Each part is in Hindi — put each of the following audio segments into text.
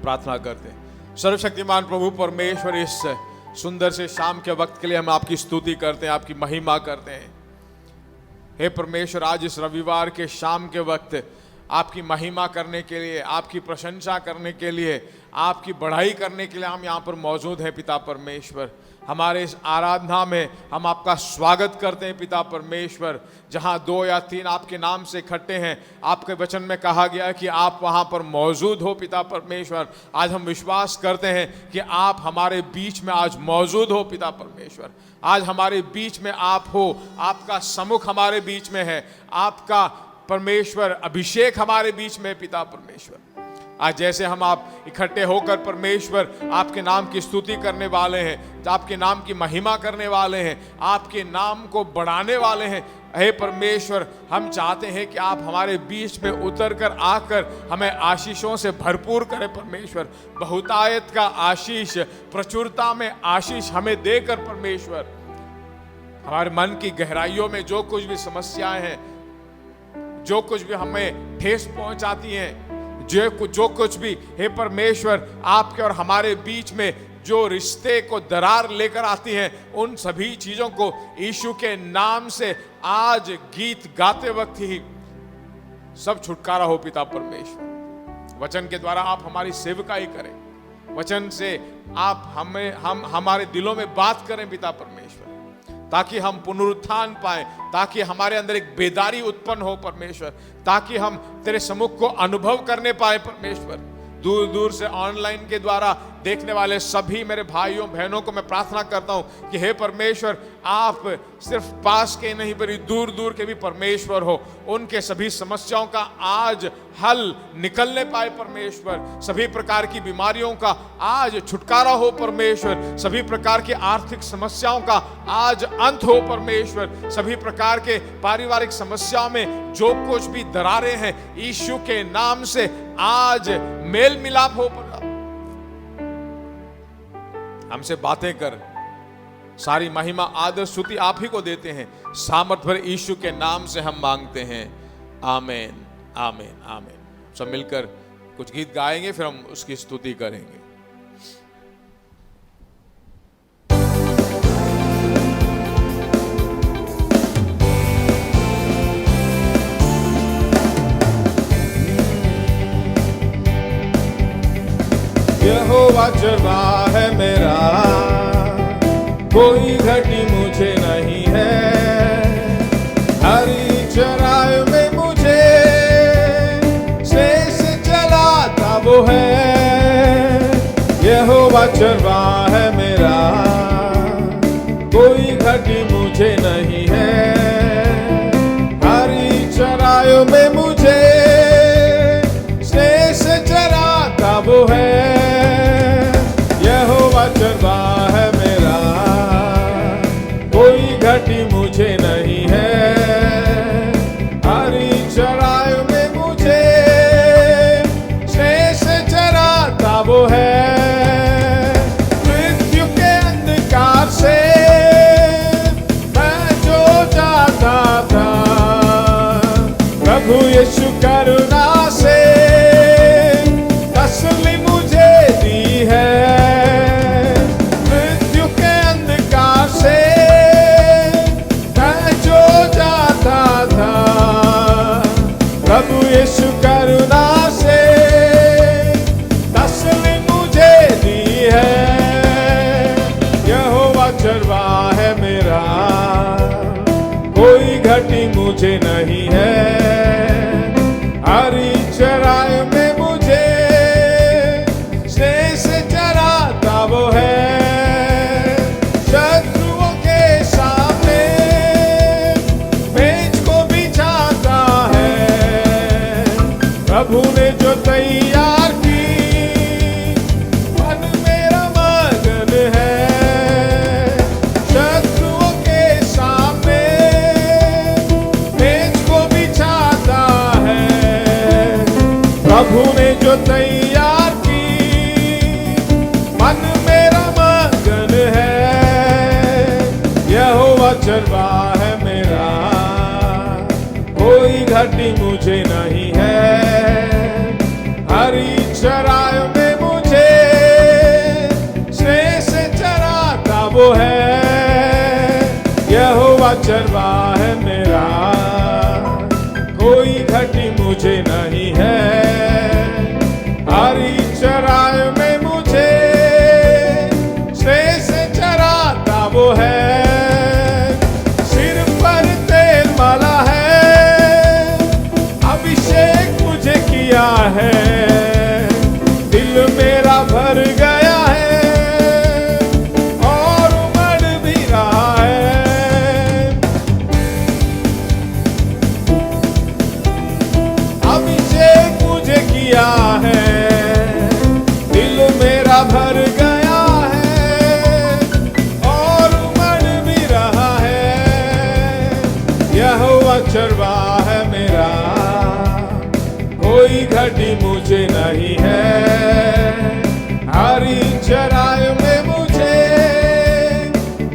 प्रार्थना करते हैं। सर्वशक्तिमान प्रभु परमेश्वर, इस सुंदर से शाम के वक्त के लिए हम आपकी स्तुति करते हैं, आपकी महिमा करते हैं। हे परमेश्वर, आज इस रविवार के शाम के वक्त आपकी महिमा करने के लिए, आपकी प्रशंसा करने के लिए, आपकी बढ़ाई करने के लिए हम यहाँ पर मौजूद हैं। पिता परमेश्वर, हमारे इस आराधना में हम आपका स्वागत करते हैं। पिता परमेश्वर, जहाँ 2 या 3 आपके नाम से इकट्ठे हैं, आपके वचन में कहा गया है कि आप वहाँ पर मौजूद हो। पिता परमेश्वर, आज हम विश्वास करते हैं कि आप हमारे बीच में आज मौजूद हो। पिता परमेश्वर, आज हमारे बीच में आप हो, आपका सम्मुख हमारे बीच में है, आपका परमेश्वर अभिषेक हमारे बीच में। पिता परमेश्वर, आज जैसे हम आप इकट्ठे होकर परमेश्वर आपके नाम की स्तुति करने वाले हैं, आपके नाम की महिमा करने वाले हैं, आपके नाम को बढ़ाने वाले हैं, हे परमेश्वर, हम चाहते हैं कि आप हमारे बीच में उतर कर आकर हमें आशीषों से भरपूर करें। परमेश्वर, बहुतायत का आशीष, प्रचुरता में आशीष हमें देकर परमेश्वर, हमारे मन की गहराइयों में जो कुछ भी समस्याएं हैं, जो कुछ भी हमें ठेस पहुंचाती हैं, जो कुछ भी हे परमेश्वर आपके और हमारे बीच में जो रिश्ते को दरार लेकर आती हैं, उन सभी चीजों को यीशु के नाम से आज गीत गाते वक्त ही सब छुटकारा हो। पिता परमेश्वर, वचन के द्वारा आप हमारी सेवकाई करें, वचन से आप हम हमारे दिलों में बात करें। पिता परमेश्वर, ताकि हम पुनरुत्थान पाए, ताकि हमारे अंदर एक बेदारी उत्पन्न हो परमेश्वर, ताकि हम तेरे सम्मुख को अनुभव करने पाए। परमेश्वर, दूर दूर से ऑनलाइन के द्वारा देखने वाले सभी मेरे भाइयों बहनों को मैं प्रार्थना करता हूं कि हे परमेश्वर, आप सिर्फ पास के नहीं बल्कि दूर दूर के भी परमेश्वर हो, उनके सभी समस्याओं का आज हल निकलने पाए। परमेश्वर, सभी प्रकार की बीमारियों का आज छुटकारा हो। परमेश्वर, सभी प्रकार की आर्थिक समस्याओं का आज अंत हो। परमेश्वर, सभी प्रकार के पारिवारिक समस्याओं में जो कुछ भी दरारें हैं, यीशु के नाम से आज मेल मिलाप हो। हमसे बातें कर, सारी महिमा आदर स्तुति आप ही को देते हैं। सामर्थ भरे यीशु के नाम से हम मांगते हैं, आमीन, आमीन, आमीन। सब मिलकर कुछ गीत गाएंगे, फिर हम उसकी स्तुति करेंगे। यहोवा चरवा है मेरा, कोई घटी मुझे नहीं है। हरी चराई में मुझे शेष चलाता वो है। यहोवा चरवा है मेरा, कोई घटी मुझे नहीं है। हरी चराई में मुझे शेष चराता वो है। चरवा है मेरा, कोई घटी मुझे नहीं है। हरी चराई में मुझे शेष चराता वो है। मृत्यु के अंधकार से मैं जो जाता था, प्रभु यीशु करुणा से तसल्ली मुझे दी है। प्रभु यीशु करुणा से तसल्ली मुझे दी है। यहोवा चरवा है मेरा, कोई घटी मुझे नहीं है। हरी चराई में मुझे शेष चराता वो है। शत्रुओं के सामने मेज को बिछाता है। प्रभु ने जो तैयार की, मन मेरा मगन है। शत्रुओं के सामने मेज को बिछाता है। प्रभु ने जो तैयार की, मन मेरा मगन है। यहोवा चरवा है मेरा, कोई घटी मुझे नहीं है। हरी चराई में मुझे चरवाह है मेरा, कोई घटी मुझे नहीं है। हरी चराय में मुझे स्नेह से चराता वो है। सिर पर तेल माला है, अभिषेक मुझे किया है। दिल मेरा भर गया है और उमड़ भी रहा है। अभिषेक मुझे किया है, दिल मेरा भर गया है और उमड़ भी रहा है। यहोवा चरवाह है मेरा, कोई घटी मुझे नहीं है। हरी चराय में मुझे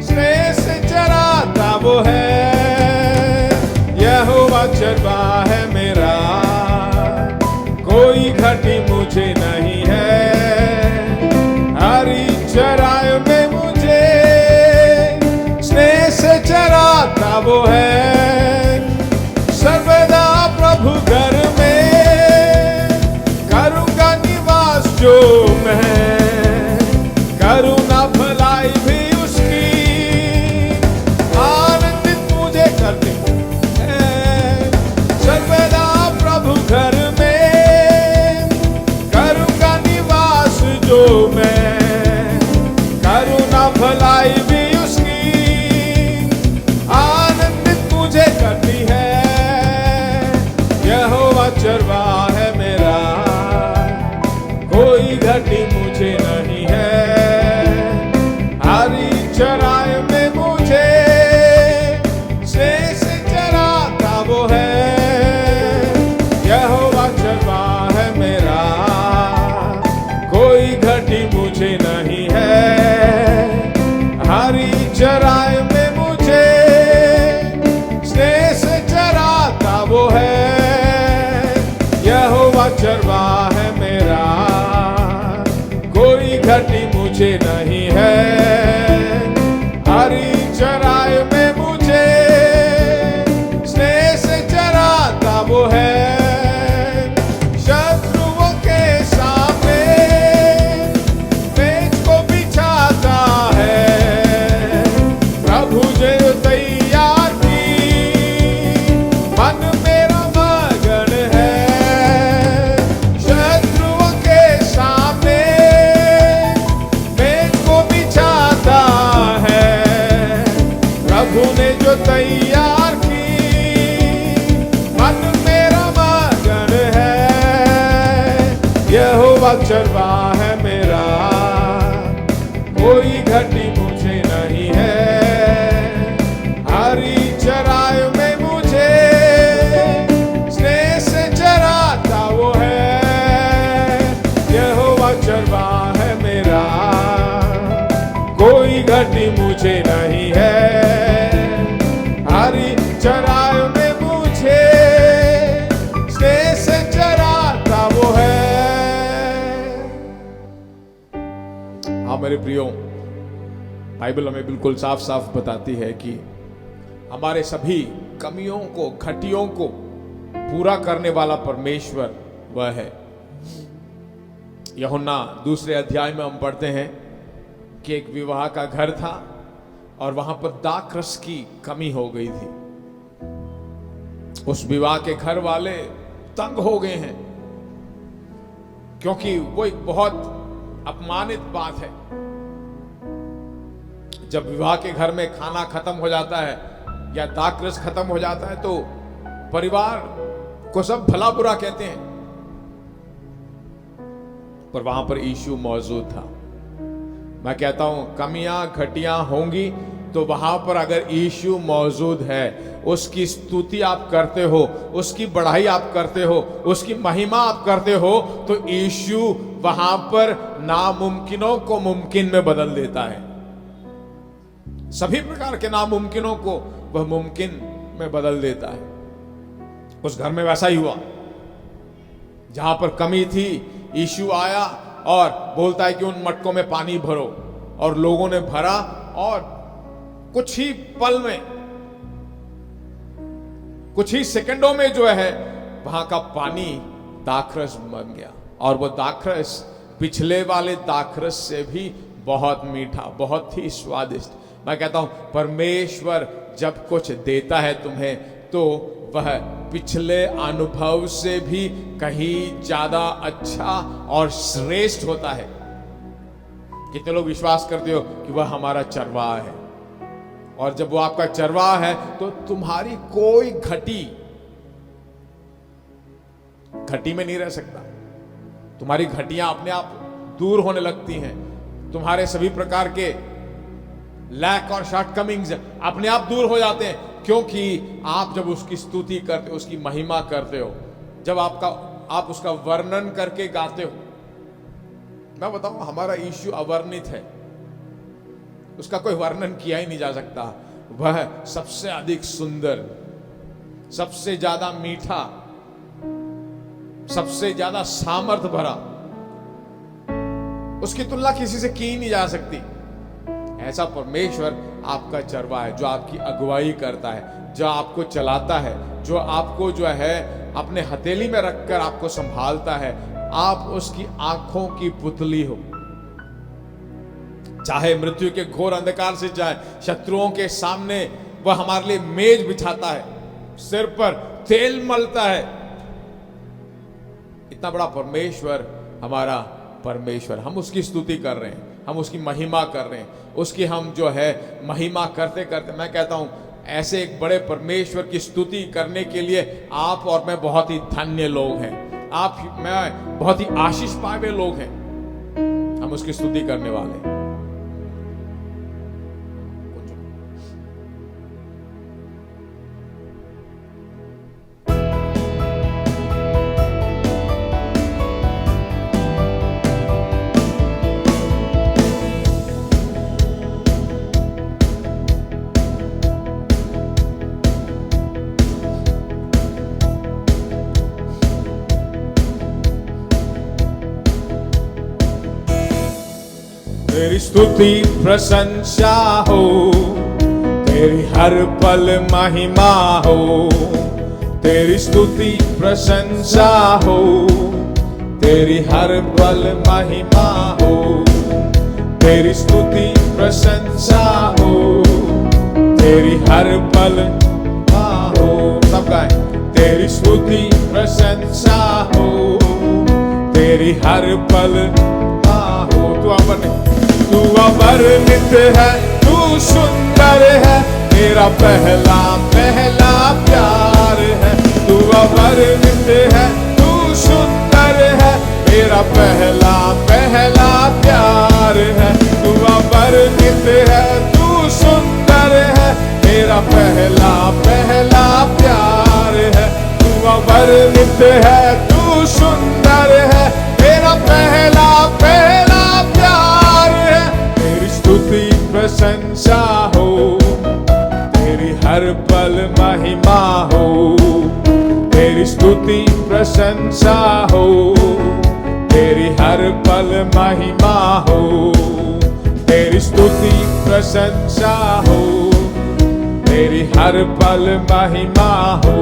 स्नेह से चराता वो है। यहोवा चरवाह है मेरा, कोई घटी मुझे नहीं है। हरी चराय में मुझे स्नेह से चराता वो है। सर्वदा प्रभु घर में करूंगा निवास जो मैं, करूंगा भलाई भी उसकी, आनंदित मुझे करती है। सर्वदा प्रभु घर में करूंगा निवास जो मैं, करूंगा भलाई भी उसकी, आनंदित मुझे करती है। यहोवा चरवाह है मेरा, कोई घटी मुझे नहीं है। हरी चराय में मुझे स्नेह से चराता वो है। यहोवा चरवाह है मेरा, कोई घटी मुझे नहीं है। हरी चराय में मुझे स्नेह से चराता वो है। यहोवा चरवाह है मेरा, कोई घटी मुझे नहीं है। हरी चराय में मुझे स्नेह से चराता वो है। शत्रुओं के सामने मेज को बिछाता है। प्रभु जो तैयार की, मन मेरा मगन है। शत्रुओं के सामने मेज को बिछाता है। प्रभु ने जो तैयार की, मन मेरा मगन है। यहोवा चरवाह है मेरा, कोई घटी मुझे नहीं है। हरी चराय में मुझे स्नेह से चराता वो है। यहोवा चरवाह है मेरा, कोई घटी मुझे नहीं है। हरी चराय में मुझे स्नेह से चराता वो है। हाँ मेरे प्रियो, बाइबल हमें बिल्कुल साफ साफ बताती है कि हमारे सभी कमियों को, घटियों को पूरा करने वाला परमेश्वर वह है। यूहन्ना 2 अध्याय में हम पढ़ते हैं कि एक विवाह का घर था और वहां पर दाखरस की कमी हो गई थी। उस विवाह के घर वाले तंग हो गए हैं, क्योंकि वो एक बहुत अपमानित बात है। जब विवाह के घर में खाना खत्म हो जाता है या दाखरस खत्म हो जाता है तो परिवार को सब भला बुरा कहते हैं, पर वहां पर यीशु मौजूद था। मैं कहता हूं कमियां घटियां होंगी तो वहां पर अगर यीशु मौजूद है, उसकी स्तुति आप करते हो, उसकी बढ़ाई आप करते हो, उसकी महिमा आप करते हो, तो यीशु वहां पर नामुमकिनों को मुमकिन में बदल देता है। सभी प्रकार के नामुमकिनों को वह मुमकिन में बदल देता है। उस घर में वैसा ही हुआ, जहां पर कमी थी यीशु आया और बोलता है कि उन मटकों में पानी भरो, और लोगों ने भरा और कुछ ही पल में कुछ ही सेकंडों में जो है वहां का पानी दाखरस बन गया, और वो दाखरस पिछले वाले दाखरस से भी बहुत मीठा, बहुत ही स्वादिष्ट। मैं कहता हूं परमेश्वर जब कुछ देता है तुम्हें तो वह पिछले अनुभव से भी कहीं ज्यादा अच्छा और श्रेष्ठ होता है। कितने लोग विश्वास करते हो कि वह हमारा चरवाहा है, और जब वो आपका चरवाहा है तो तुम्हारी कोई घटी में नहीं रह सकता। तुम्हारी घटियां अपने आप दूर होने लगती हैं, तुम्हारे सभी प्रकार के लैक और शॉर्टकमिंग्स अपने आप दूर हो जाते हैं, क्योंकि आप जब उसकी स्तुति करते हो, उसकी महिमा करते हो, जब आप उसका वर्णन करके गाते हो। मैं बताऊं, हमारा यीशु अवर्णित है, उसका कोई वर्णन किया ही नहीं जा सकता। वह सबसे अधिक सुंदर, सबसे ज्यादा मीठा, सबसे ज्यादा सामर्थ भरा, उसकी तुलना किसी से की ही नहीं जा सकती। ऐसा परमेश्वर आपका चरवाहा है, जो आपकी अगुवाई करता है, जो आपको चलाता है, जो आपको जो है अपने हथेली में रखकर आपको संभालता है। आप उसकी आंखों की पुतली हो। चाहे मृत्यु के घोर अंधकार से जाए, शत्रुओं के सामने वह हमारे लिए मेज बिछाता है, सिर पर तेल मलता है। इतना बड़ा परमेश्वर हमारा परमेश्वर, हम उसकी स्तुति कर रहे हैं, हम उसकी महिमा कर रहे हैं, उसकी हम जो है महिमा करते करते, मैं कहता हूं ऐसे एक बड़े परमेश्वर की स्तुति करने के लिए आप और मैं बहुत ही धन्य लोग हैं। आप मैं बहुत ही आशीष पाए हुए लोग हैं, हम उसकी स्तुति करने वाले हैं। तेरी स्तुति प्रशंसा हो, तेरी हर पल महिमा हो। तेरी स्तुति प्रशंसा हो, तेरी हर पल महिमा हो। तेरी स्तुति प्रशंसा हो, तेरी हर पल हो। सब गाएं। तेरी स्तुति प्रशंसा हो, तेरी हर पल हो। तू अवर्णित है, तू सुंदर है, तेरा पहला पहला प्यार है। तू अवर्णित है, तू सुंदर है, तेरा पहला पहला प्यार है। तू अवर्णित है, तू सुंदर है, तेरा पहला पहला प्यार है। तू अवर्णित है, तू सुंदर है, तेरा पहला पहला प्यार है। तेरी स्तुति प्रशंसा हो, तेरी हर पल महिमा हो। तेरी स्तुति प्रशंसा हो, तेरी हर पल महिमा हो। तेरी स्तुति प्रशंसा हो, तेरी हर पल महिमा हो।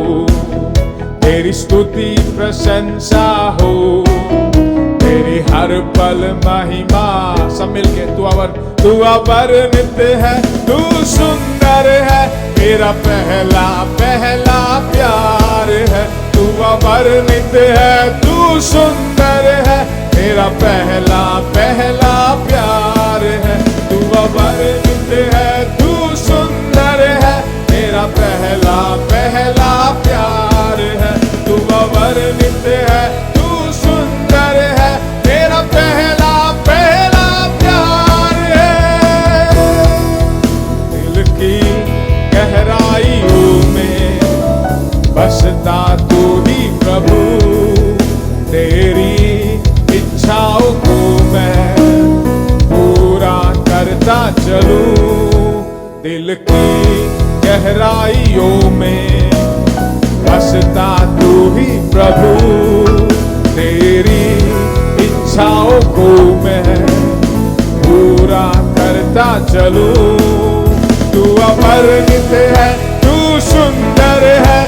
तेरी स्तुति प्रशंसा हो, तेरी हर पल महिमा। सब मिलके तू अवर्णित है, तू सुंदर है, तेरा पहला पहला प्यार है। तू अवर्णित है, तू सुंदर है, तेरा पहला पहला प्यार है। तू अवर्णित है, तू सुंदर है, तेरा पहला पहला प्यार है। तू अवर्णित है, तू सुंदर है, तेरा पहला पहला प्यार है। दिल की गहराइयों में बसता तू ही प्रभु, तेरी इच्छाओं को मैं पूरा करता चलूं। दिल की गहराइयों में बसता तू ही प्रभु, तेरी इच्छाओं को मैं पूरा करता चलूं। तू अवर्णित है, तू सुंदर है,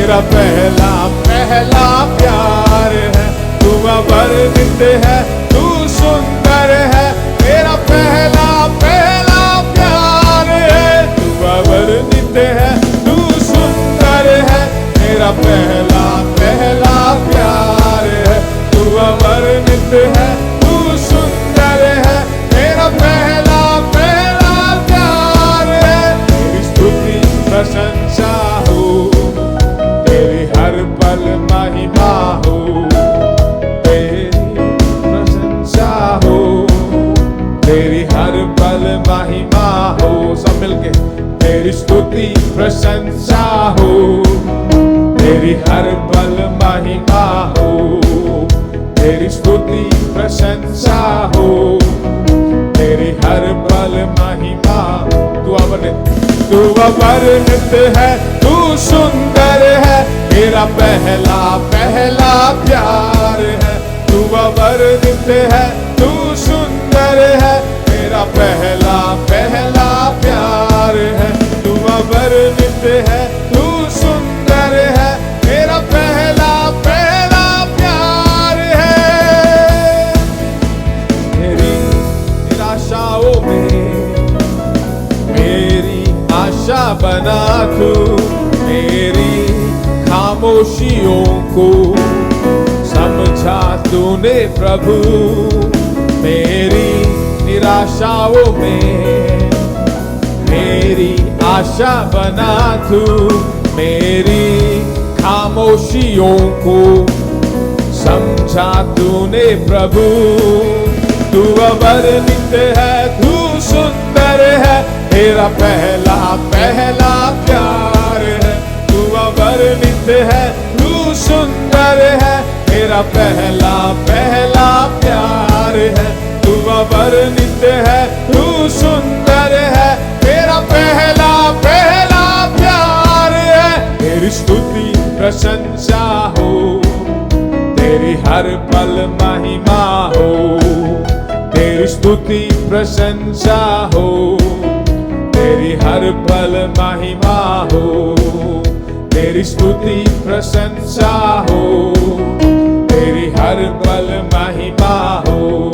मेरा पहला पहला प्यार है, तू अवर्णित है, तू सुंदर है। मेरा पहला पहला प्यार है, तू अवर्णित है, तू सुंदर है। मेरा पहला पहला प्यार है, तू अवर्णित है, तू सुंदर है। मेरा पहला पहला प्यार है। तेरी स्तुति प्रशंसा हो, तेरी हर पल महिमा हो, तेरी प्रशंसा हो, तेरी हर पल महिमा हो। सब मिलके तेरी स्तुति प्रशंसा हो, तेरी हर पल महिमा हो, तेरी स्तुति प्रशंसा हो, तेरी हर पल महिमा। तू अवर्णित है, तू सुंदर है। मेरा पहला पहला प्यार है, तू अवर्णित है, तू सुंदर है। मेरा पहला पहला प्यार है, तू अवर्णित है, तू सुंदर है। मेरा पहला पहला प्यार है। मेरी निराशाओं में मेरी आशा बना तू, मेरी खामोशियों को समझा तूने प्रभु। मेरी निराशाओं में मेरी आशा बना तू, मेरी खामोशियों को समझा तूने प्रभु। तू अवर्णित है, तू सुंदर है। मेरा पहला पहला प्यार है, तू अवर्णित है, तू सुंदर है। मेरा पहला पहला प्यार है, तू अवर्णित है, तू सुंदर है। मेरा पहला पहला प्यार है। तेरी स्तुति प्रशंसा हो, तेरी हर पल महिमा हो, तेरी स्तुति प्रशंसा हो, तेरी हर पल महिमा हो, तेरी स्तुति प्रशंसा हो, तेरी हर पल महिमा हो,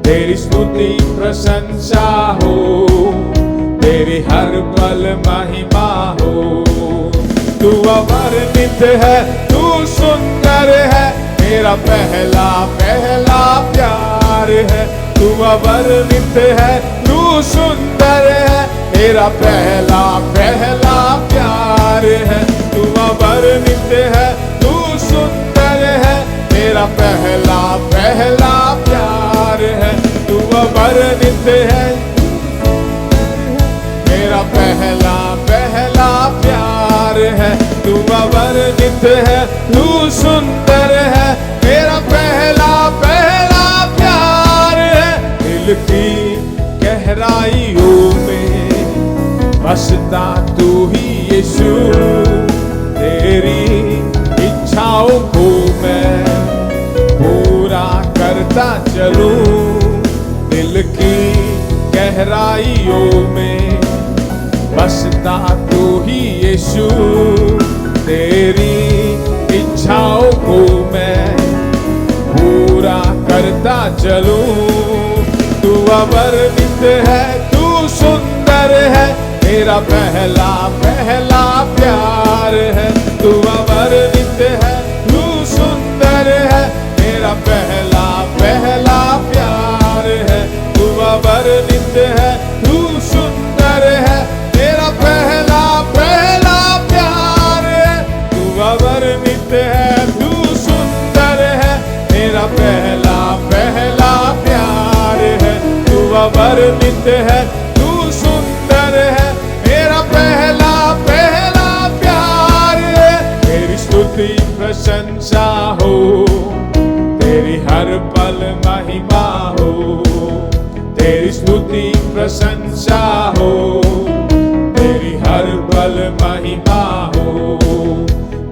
तेरी स्तुति प्रशंसा हो, तेरी हर पल महिमा हो। तू अवर्णित है, तू सुंदर है। मेरा पहला पहला प्यार है, तू अवर्णित है, तू सुंदर है। मेरा पहला पहला प्यार है, तू अवर्णित है, तू सुंदर है। मेरा पहला पहला प्यार है, तू अवर्णित है। मेरा पहला पहला प्यार है, तू अवर्णित है, तू सुंदर है। मेरा पहला पहला प्यार है। दिल की गहराइयों में बसता तू ही यीशु, तेरी इच्छाओं को मैं पूरा करता चलूं। दिल की गहराइयों में बसता तू ही यीशु, तेरी इच्छाओं को मैं पूरा करता चलूं। तू अवर्णित है, तू सुंदर है। मेरा पहला पहला प्यार है, तू अवर्णित है, तू सुंदर है। मेरा पहला पहला प्यार है, तू अवर्णित है, तू सुंदर है। मेरा पहला पहला प्यार है, तू अवर्णित है, तू सुंदर है। मेरा पहला पहला प्यार है, तू अवर्णित है, तू सुंदर है। मेरा पहला पहला प्यार है। तेरी स्तुति प्रशंसा हो, तेरी हर पल महिमा हो, तेरी स्तुति प्रशंसा हो, तेरी हर पल महिमा हो,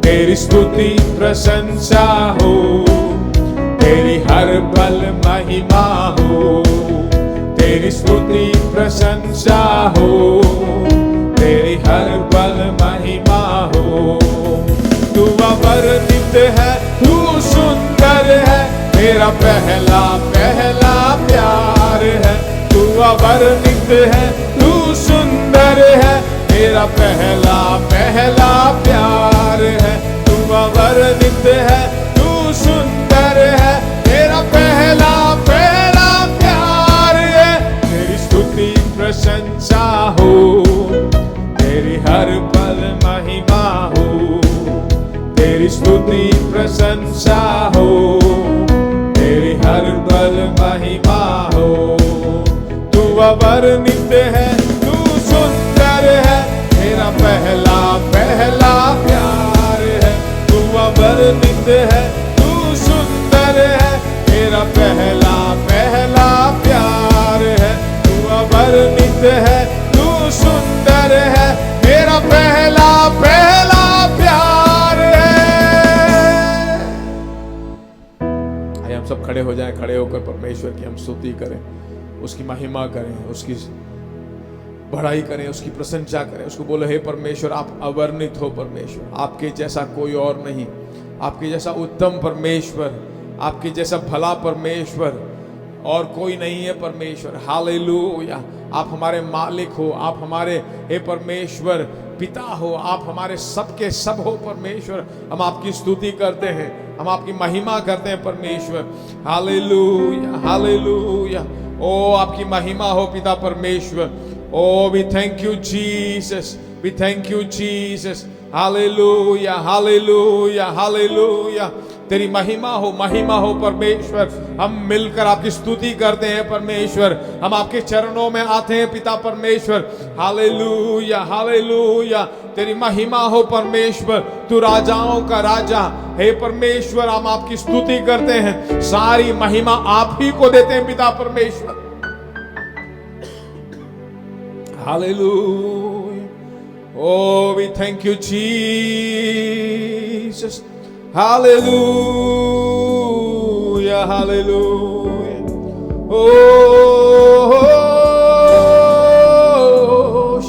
तेरी स्तुति प्रशंसा हो, तेरी हर पल महिमा हो, तेरी स्तुति प्रशंसा हो, तेरी हर पल महिमा हो। तू अवर्णित है, तू सुंदर है, मेरा पहला पहला प्यार है। तू अवर्णित है, तू सुंदर है, मेरा पहला पहला प्यार है। तू अवर्णित है, तू सुंदर है, मेरा पहला पहला प्यार है। तेरी स्तुति प्रशंसा हो, तेरी हर पल महिमा हो, तेरी स्तुति प्रशंसा हो, तेरी हर पल महिमा हो। तू अवर्णित है, तू सुंदर है, मेरा पहला पहला प्यार है। तू अवर्णित है, तू सुंदर है, मेरा पहला पहला प्यार है। तू अवर्णित है, तू सुंदर है, मेरा पहला पहला प्यार है। आइए हम सब खड़े हो जाएं, खड़े होकर परमेश्वर की हम स्तुति करें, उसकी महिमा करें, उसकी बढ़ाई करें, उसकी प्रशंसा करें। उसको बोले, हे परमेश्वर आप अवर्णित हो परमेश्वर, आपके जैसा कोई और नहीं, आपके जैसा उत्तम परमेश्वर, आपके जैसा भला परमेश्वर और कोई नहीं है परमेश्वर। हालेलुया। आप हमारे मालिक हो, आप हमारे हे परमेश्वर पिता हो, आप हमारे सबके सब हो परमेश्वर। हम आपकी स्तुति करते हैं, हम आपकी महिमा करते हैं परमेश्वर। Hallelujah, hallelujah. ओ आपकी महिमा हो पिता परमेश्वर। Oh, we thank you, Jesus. We thank you, Jesus. Hallelujah, hallelujah, hallelujah. तेरी महिमा हो परमेश्वर। हम मिलकर आपकी स्तुति करते हैं परमेश्वर। हम आपके चरणों में आते हैं पिता परमेश्वर। Hallelujah, hallelujah. तेरी महिमा हो परमेश्वर। तू राजाओं का राजा हे परमेश्वर। हम आपकी स्तुति करते हैं, सारी महिमा आप ही को देते हैं पिता परमेश्वर। Hallelujah. Oh, we thank you, Jesus. Hallelujah, hallelujah. Oh,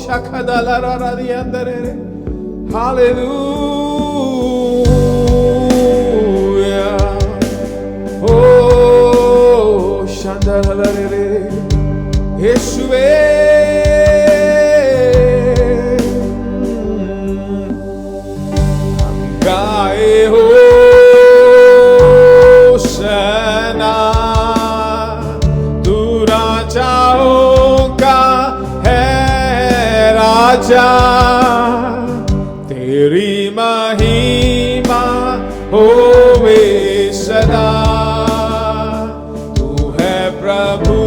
shakadalara di andare. Hallelujah. Oh, shandalalare. Yeshua. तेरी महिमा होवे सदा। तू है प्रभु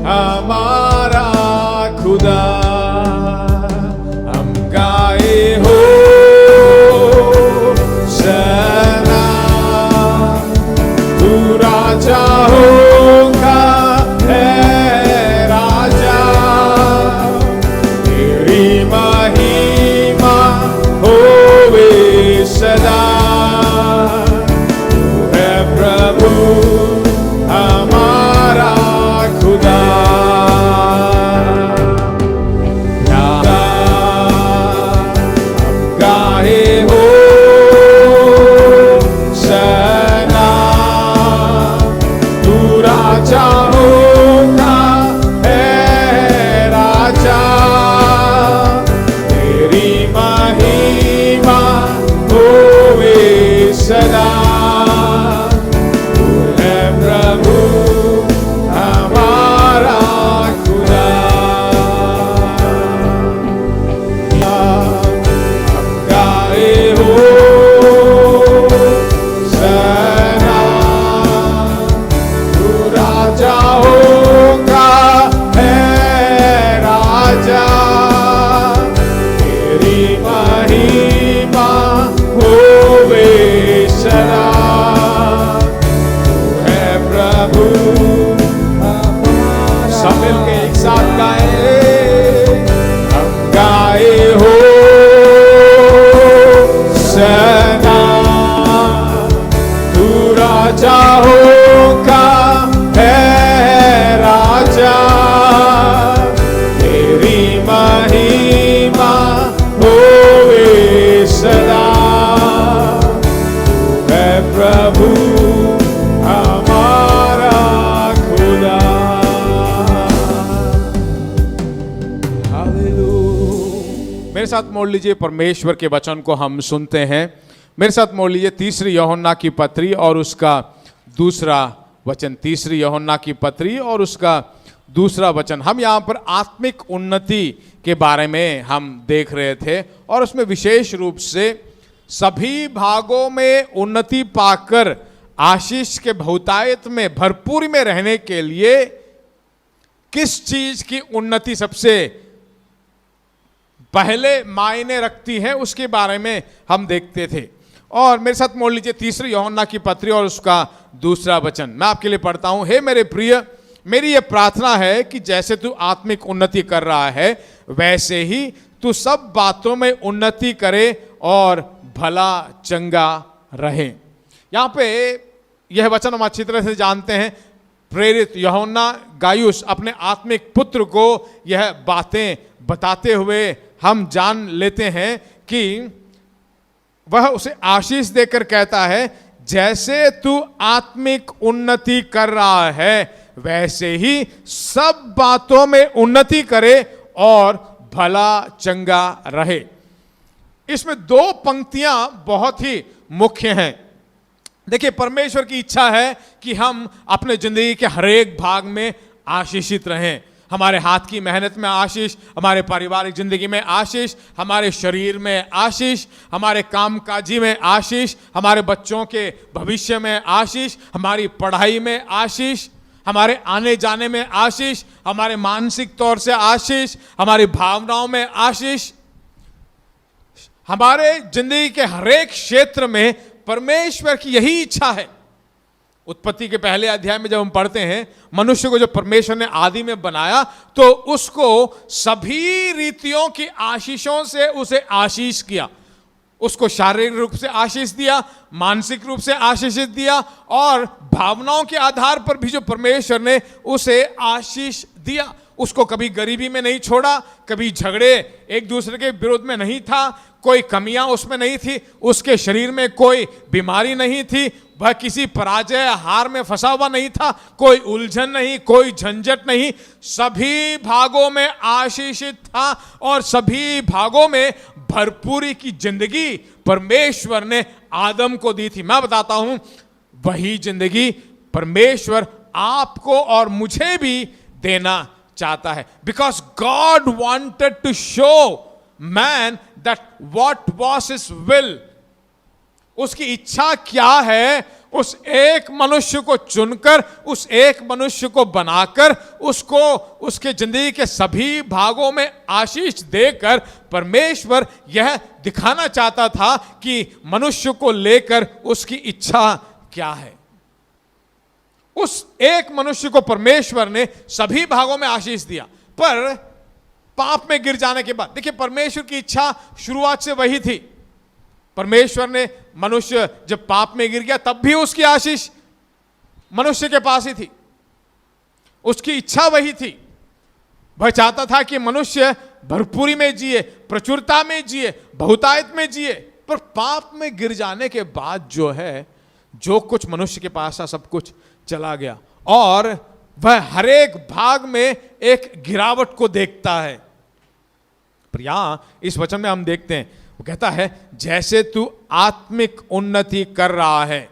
हमारा खुदा। हम गाए हो सना। तू राजा होगा है राजा। तेरी महिमा होवे सदा। तू है प्रभु हमारा खुदा। हम गाए हो सना। तू राजा होगा है राजा। तेरी महिमा होवे सदा। तू है प्रभु हमारा खुदा। हम गाए हो सना। तू राजा साथ मोड़ लीजिए, परमेश्वर के वचन को हम सुनते हैं। मेरे साथ मोड़ लीजिए तीसरी यूहन्ना की पत्री और उसका दूसरा वचन। तीसरी यूहन्ना की पत्री और उसका दूसरा वचन। हम यहाँ पर आत्मिक उन्नति के बारे में हम देख रहे थे और उसमें विशेष रूप से सभी भागों में उन्नति पाकर आशीष के बहुतायत में भरपूरी में रहने के लिए किस चीज की उन्नति सबसे पहले मायने रखती है उसके बारे में हम देखते थे। और मेरे साथ मोड़ लीजिए तीसरी यूहन्ना की पत्री और उसका दूसरा वचन। मैं आपके लिए पढ़ता हूं। हे मेरे प्रिय, मेरी यह प्रार्थना है कि जैसे तू आत्मिक उन्नति कर रहा है वैसे ही तू सब बातों में उन्नति करे और भला चंगा रहे। यहां पे यह वचन हम अच्छी तरह से जानते हैं। प्रेरित यूहन्ना गायुस अपने आत्मिक पुत्र को यह बातें बताते हुए हम जान लेते हैं कि वह उसे आशीष देकर कहता है, जैसे तू आत्मिक उन्नति कर रहा है वैसे ही सब बातों में उन्नति करे और भला चंगा रहे। इसमें दो पंक्तियां बहुत ही मुख्य हैं। देखिए, परमेश्वर की इच्छा है कि हम अपने जिंदगी के हर एक भाग में आशीषित रहें। हमारे हाथ की मेहनत में आशीष, हमारे पारिवारिक जिंदगी में आशीष, हमारे शरीर में आशीष, हमारे कामकाजी में आशीष, हमारे बच्चों के भविष्य में आशीष, हमारी पढ़ाई में आशीष, हमारे आने जाने में आशीष, हमारे मानसिक तौर से आशीष, हमारी भावनाओं में आशीष। हमारे जिंदगी के हर एक क्षेत्र में परमेश्वर की यही इच्छा है। उत्पत्ति के पहले अध्याय में जब हम पढ़ते हैं, मनुष्य को जो परमेश्वर ने आदि में बनाया तो उसको सभी रीतियों की आशीषों से उसे आशीष किया। उसको शारीरिक रूप से आशीष दिया, मानसिक रूप से आशीषित दिया और भावनाओं के आधार पर भी जो परमेश्वर ने उसे आशीष दिया। उसको कभी गरीबी में नहीं छोड़ा, कभी झगड़े एक दूसरे के विरोध में नहीं था, कोई कमियां उसमें नहीं थी, उसके शरीर में कोई बीमारी नहीं थी, वह किसी पराजय हार में फंसा हुआ नहीं था, कोई उलझन नहीं, कोई झंझट नहीं, सभी भागों में आशीषित था और सभी भागों में भरपूरी की जिंदगी परमेश्वर ने आदम को दी थी। मैं बताता हूं, वही जिंदगी परमेश्वर आपको और मुझे भी देना चाहता है। Because God wanted to show man that what was his will. उसकी इच्छा क्या है, उस एक मनुष्य को चुनकर, उस एक मनुष्य को बनाकर, उसको उसके जिंदगी के सभी भागों में आशीष देकर परमेश्वर यह दिखाना चाहता था कि मनुष्य को लेकर उसकी इच्छा क्या है। उस एक मनुष्य को परमेश्वर ने सभी भागों में आशीष दिया, पर पाप में गिर जाने के बाद, देखिए, परमेश्वर की इच्छा शुरुआत से वही थी। परमेश्वर ने मनुष्य जब पाप में गिर गया तब भी उसकी आशीष मनुष्य के पास ही थी। उसकी इच्छा वही थी। वह चाहता था कि मनुष्य भरपूरी में जिए, प्रचुरता में जिए, बहुतायत में जिए। पर पाप में गिर जाने के बाद जो है, जो कुछ मनुष्य के पास था सब कुछ चला गया और वह हर एक भाग में एक गिरावट को देखता है। पर यहां इस वचन में हम देखते हैं, वो कहता है, जैसे तू आत्मिक उन्नति कर रहा है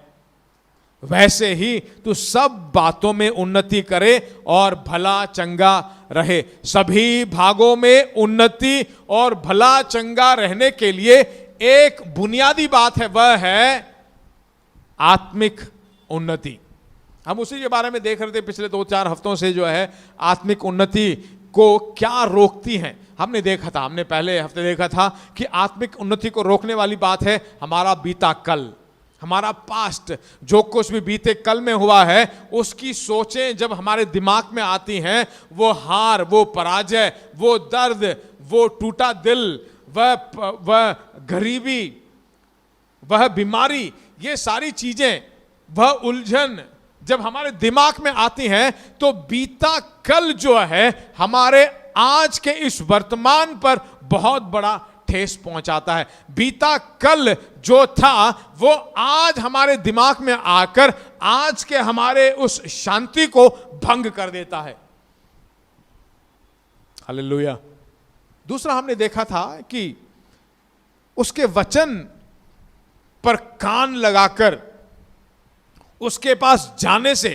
वैसे ही तू सब बातों में उन्नति करे और भला चंगा रहे। सभी भागों में उन्नति और भला चंगा रहने के लिए एक बुनियादी बात है, वह है आत्मिक उन्नति। हम उसी के बारे में देख रहे थे पिछले 2-4 हफ्तों से, जो है आत्मिक उन्नति को क्या रोकती हैं। हमने देखा था, हमने पहले हफ्ते देखा था कि आत्मिक उन्नति को रोकने वाली बात है हमारा बीता कल, हमारा पास्ट। जो कुछ भी बीते कल में हुआ है उसकी सोचें जब हमारे दिमाग में आती हैं, वो हार, वो पराजय, वो दर्द, वो टूटा दिल, वह गरीबी, वह बीमारी, ये सारी चीजें, वह उलझन जब हमारे दिमाग में आती हैं तो बीता कल जो है हमारे आज के इस वर्तमान पर बहुत बड़ा ठेस पहुंचाता है। बीता कल जो था वो आज हमारे दिमाग में आकर आज के हमारे उस शांति को भंग कर देता है। हालेलुया। दूसरा हमने देखा था कि उसके वचन पर कान लगाकर उसके पास जाने से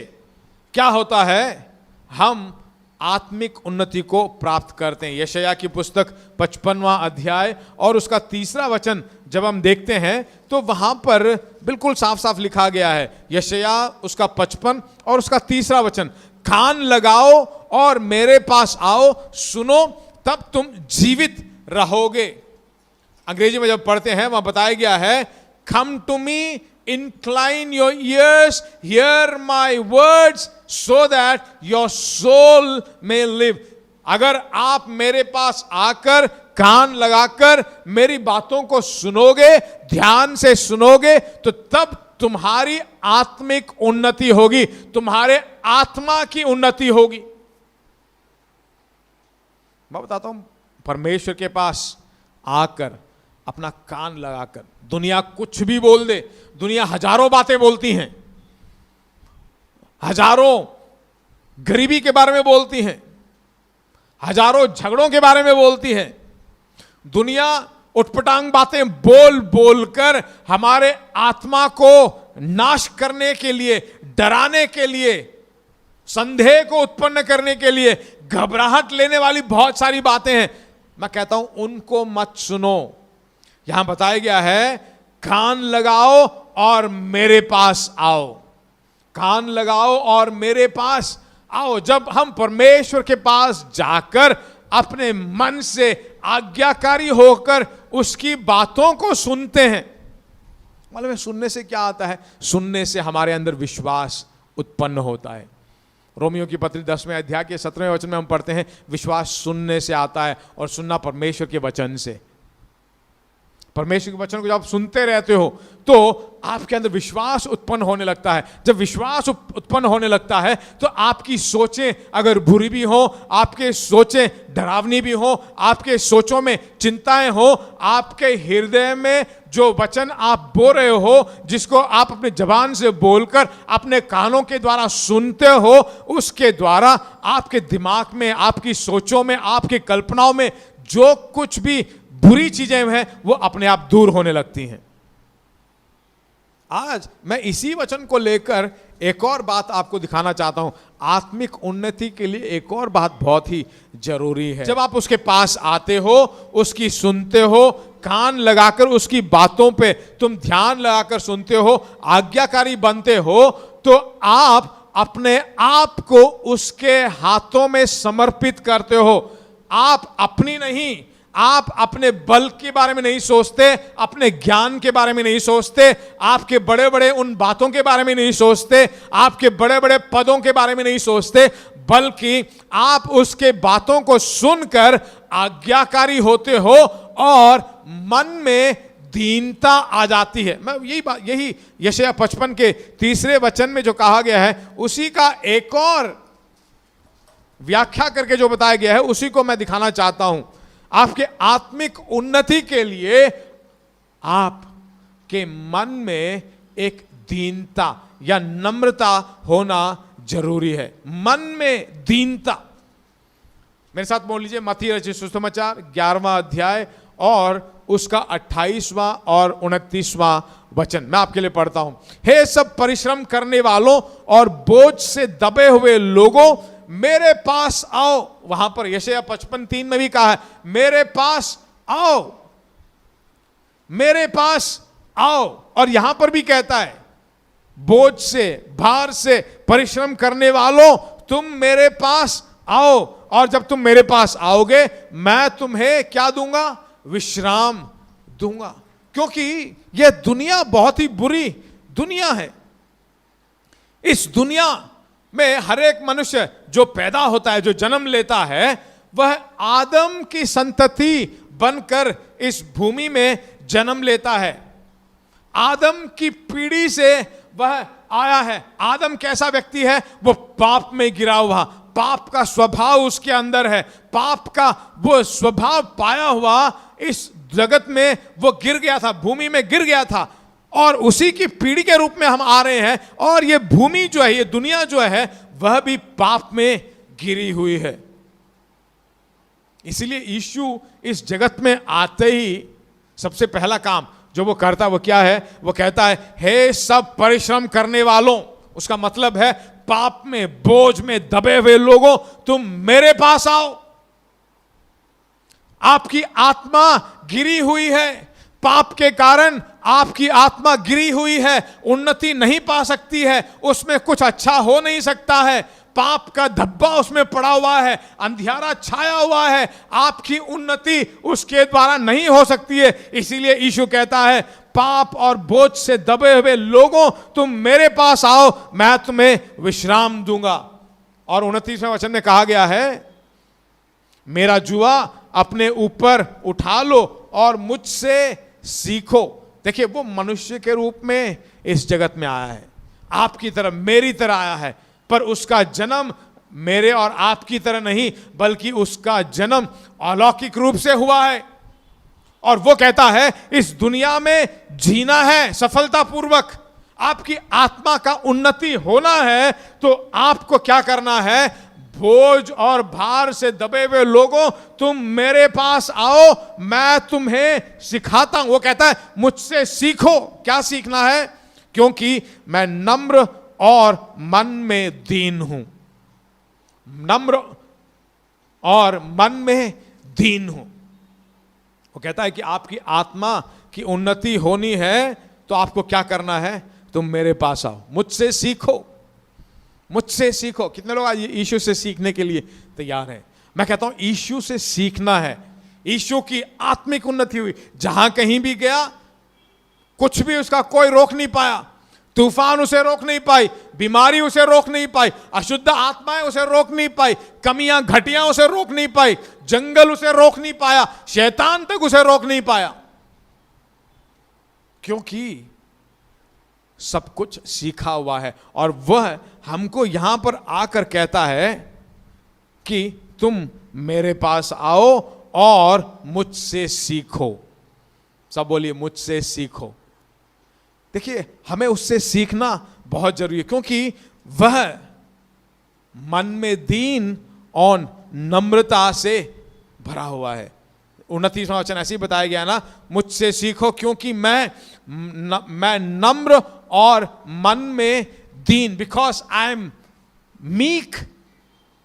क्या होता है, हम आत्मिक उन्नति को प्राप्त करते हैं। यशायाह की पुस्तक 55वां अध्याय और उसका 3रा वचन जब हम देखते हैं तो वहां पर बिल्कुल साफ साफ लिखा गया है। यशायाह उसका 55 और उसका 3रा वचन, कान लगाओ और मेरे पास आओ, सुनो तब तुम जीवित रहोगे। अंग्रेजी में जब पढ़ते हैं वहां बताया गया है, come to me, incline your ears, hear my words so that your soul may live। अगर आप मेरे पास आकर कान लगाकर मेरी बातों को सुनोगे, ध्यान से सुनोगे, तो तब तुम्हारी आत्मिक उन्नति होगी, तुम्हारे आत्मा की उन्नति होगी। मैं बताता हूं, परमेश्वर के पास आकर अपना कान लगाकर, दुनिया कुछ भी बोल दे, दुनिया हजारों बातें बोलती हैं, हजारों गरीबी के बारे में बोलती हैं, हजारों झगड़ों के बारे में बोलती है, दुनिया उटपटांग बातें बोल बोलकर हमारे आत्मा को नाश करने के लिए, डराने के लिए, संदेह को उत्पन्न करने के लिए, घबराहट लेने वाली बहुत सारी बातें हैं। मैं कहता हूं उनको मत सुनो। यहां बताया गया है, कान लगाओ और मेरे पास आओ, कान लगाओ और मेरे पास आओ। जब हम परमेश्वर के पास जाकर अपने मन से आज्ञाकारी होकर उसकी बातों को सुनते हैं, मालूम है सुनने से क्या आता है? सुनने से हमारे अंदर विश्वास उत्पन्न होता है। रोमियो की पत्री 10वें अध्याय के 17वें वचन में हम पढ़ते हैं, विश्वास सुनने से आता है और सुनना परमेश्वर के वचन से। परमेश्वर के वचन को जब आप सुनते रहते हो तो आपके अंदर विश्वास उत्पन्न होने लगता है। जब विश्वास उत्पन्न होने लगता है तो आपकी सोचें अगर बुरी भी हो, आपके सोचें डरावनी भी हो, आपके सोचों में चिंताएं हो, आपके हृदय में जो वचन आप बोल रहे हो, जिसको आप अपने जबान से बोलकर अपने कानों के द्वारा सुनते हो, उसके द्वारा आपके दिमाग में, आपकी सोचों में, आपकी कल्पनाओं में जो कुछ भी बुरी चीजें हैं वो अपने आप दूर होने लगती हैं। आज मैं इसी वचन को लेकर एक और बात आपको दिखाना चाहता हूं। आत्मिक उन्नति के लिए एक और बात बहुत ही जरूरी है। जब आप उसके पास आते हो, उसकी सुनते हो, कान लगाकर उसकी बातों पे तुम ध्यान लगाकर सुनते हो, आज्ञाकारी बनते हो, तो आप अपने आप को उसके हाथों में समर्पित करते हो। आप अपनी नहीं, आप अपने बल के बारे में नहीं सोचते, अपने ज्ञान के बारे में नहीं सोचते, आपके बड़े बड़े उन बातों के बारे में नहीं सोचते, आपके बड़े बड़े पदों के बारे में नहीं सोचते, बल्कि आप उसके बातों को सुनकर आज्ञाकारी होते हो और मन में दीनता आ जाती है। मैं यही यशायाह 55 के 3रे वचन में जो कहा गया है, उसी का एक और व्याख्या करके जो बताया गया है, उसी को मैं दिखाना चाहता हूं। आपके आत्मिक उन्नति के लिए आपके मन में एक दीनता या नम्रता होना जरूरी है। मन में दीनता। मेरे साथ बोल लीजिए, मत्ती रचित सुसमाचार 11वां अध्याय और उसका 28वां और 29वां वचन मैं आपके लिए पढ़ता हूं। हे सब परिश्रम करने वालों और बोझ से दबे हुए लोगों, मेरे पास आओ। वहां पर यशायाह 55:3 में भी कहा है, मेरे पास आओ, मेरे पास आओ। और यहां पर भी कहता है, बोझ से, भार से परिश्रम करने वालों, तुम मेरे पास आओ। और जब तुम मेरे पास आओगे, मैं तुम्हें क्या दूंगा? विश्राम दूंगा। क्योंकि यह दुनिया बहुत ही बुरी दुनिया है। इस दुनिया में हर एक मनुष्य जो पैदा होता है, जो जन्म लेता है, वह आदम की संतति बनकर इस भूमि में जन्म लेता है। आदम की पीढ़ी से वह आया है। आदम कैसा व्यक्ति है? वो पाप में गिरा हुआ, पाप का स्वभाव उसके अंदर है, पाप का वो स्वभाव पाया हुआ इस जगत में वो गिर गया था, भूमि में गिर गया था। और उसी की पीढ़ी के रूप में हम आ रहे हैं। और ये भूमि जो है, ये दुनिया जो है, वह भी पाप में गिरी हुई है। इसलिए यीशु इस जगत में आते ही सबसे पहला काम जो वो करता है वो क्या है? वो कहता है, हे सब परिश्रम करने वालों, उसका मतलब है पाप में, बोझ में दबे हुए लोगों, तुम मेरे पास आओ। आपकी आत्मा गिरी हुई है, पाप के कारण आपकी आत्मा गिरी हुई है, उन्नति नहीं पा सकती है, उसमें कुछ अच्छा हो नहीं सकता है, पाप का धब्बा उसमें पड़ा हुआ है, अंधियारा छाया हुआ है, आपकी उन्नति उसके द्वारा नहीं हो सकती है। इसीलिए यीशु कहता है, पाप और बोझ से दबे हुए लोगों, तुम मेरे पास आओ, मैं तुम्हें विश्राम दूंगा। और 29वें वचन में कहा गया है, मेरा जुआ अपने ऊपर उठा लो और मुझसे सीखो। देखिए, वो मनुष्य के रूप में इस जगत में आया है, आपकी तरह, मेरी तरह आया है, पर उसका जन्म मेरे और आपकी तरह नहीं, बल्कि उसका जन्म अलौकिक रूप से हुआ है। और वो कहता है, इस दुनिया में जीना है सफलतापूर्वक, आपकी आत्मा का उन्नति होना है, तो आपको क्या करना है? बोझ और भार से दबे हुए लोगों, तुम मेरे पास आओ, मैं तुम्हें सिखाता हूं। वो कहता है, मुझसे सीखो। क्या सीखना है? क्योंकि मैं नम्र और मन में दीन हूं। नम्र और मन में दीन हूं। वो कहता है कि आपकी आत्मा की उन्नति होनी है तो आपको क्या करना है? तुम मेरे पास आओ, मुझसे सीखो, मुझसे सीखो। कितने लोग आज यीशु से सीखने के लिए तैयार हैं? मैं कहता हूं यीशु से सीखना है। यीशु की आत्मिक उन्नति हुई, जहां कहीं भी गया, कुछ भी उसका कोई रोक नहीं पाया। तूफान उसे रोक नहीं पाई, बीमारी उसे रोक नहीं पाई, अशुद्ध आत्माएं उसे रोक नहीं पाई, कमियां घटियां उसे रोक नहीं पाई, जंगल उसे रोक नहीं पाया, शैतान तक उसे रोक नहीं पाया, क्योंकि सब कुछ सीखा हुआ है। और वह हमको यहां पर आकर कहता है कि तुम मेरे पास आओ और मुझसे सीखो। सब बोलिए, मुझसे सीखो। देखिए, हमें उससे सीखना बहुत जरूरी है, क्योंकि वह मन में दीन और नम्रता से भरा हुआ है। 29वां वचन ऐसे ही बताया गया ना, मुझसे सीखो क्योंकि मैं नम्र और मन में दीन, because I am meek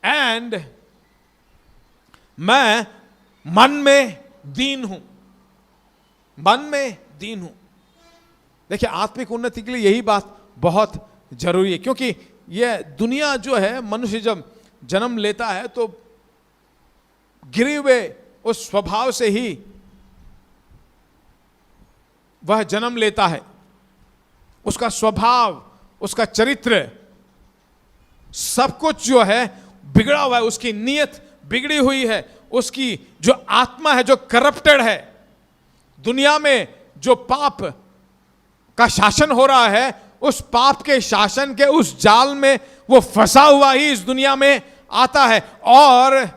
and मैं मन में दीन हूं, मन में दीन हूं। देखिए, आत्मिक उन्नति के लिए यही बात बहुत जरूरी है, क्योंकि यह दुनिया जो है, मनुष्य जब जन्म लेता है तो गिरे हुए उस स्वभाव से ही वह जन्म लेता है। उसका स्वभाव, उसका चरित्र, सब कुछ जो है बिगड़ा हुआ है, उसकी नीयत बिगड़ी हुई है, उसकी जो आत्मा है जो करप्टेड है। दुनिया में जो पाप का शासन हो रहा है, उस पाप के शासन के उस जाल में वो फंसा हुआ ही इस दुनिया में आता है। और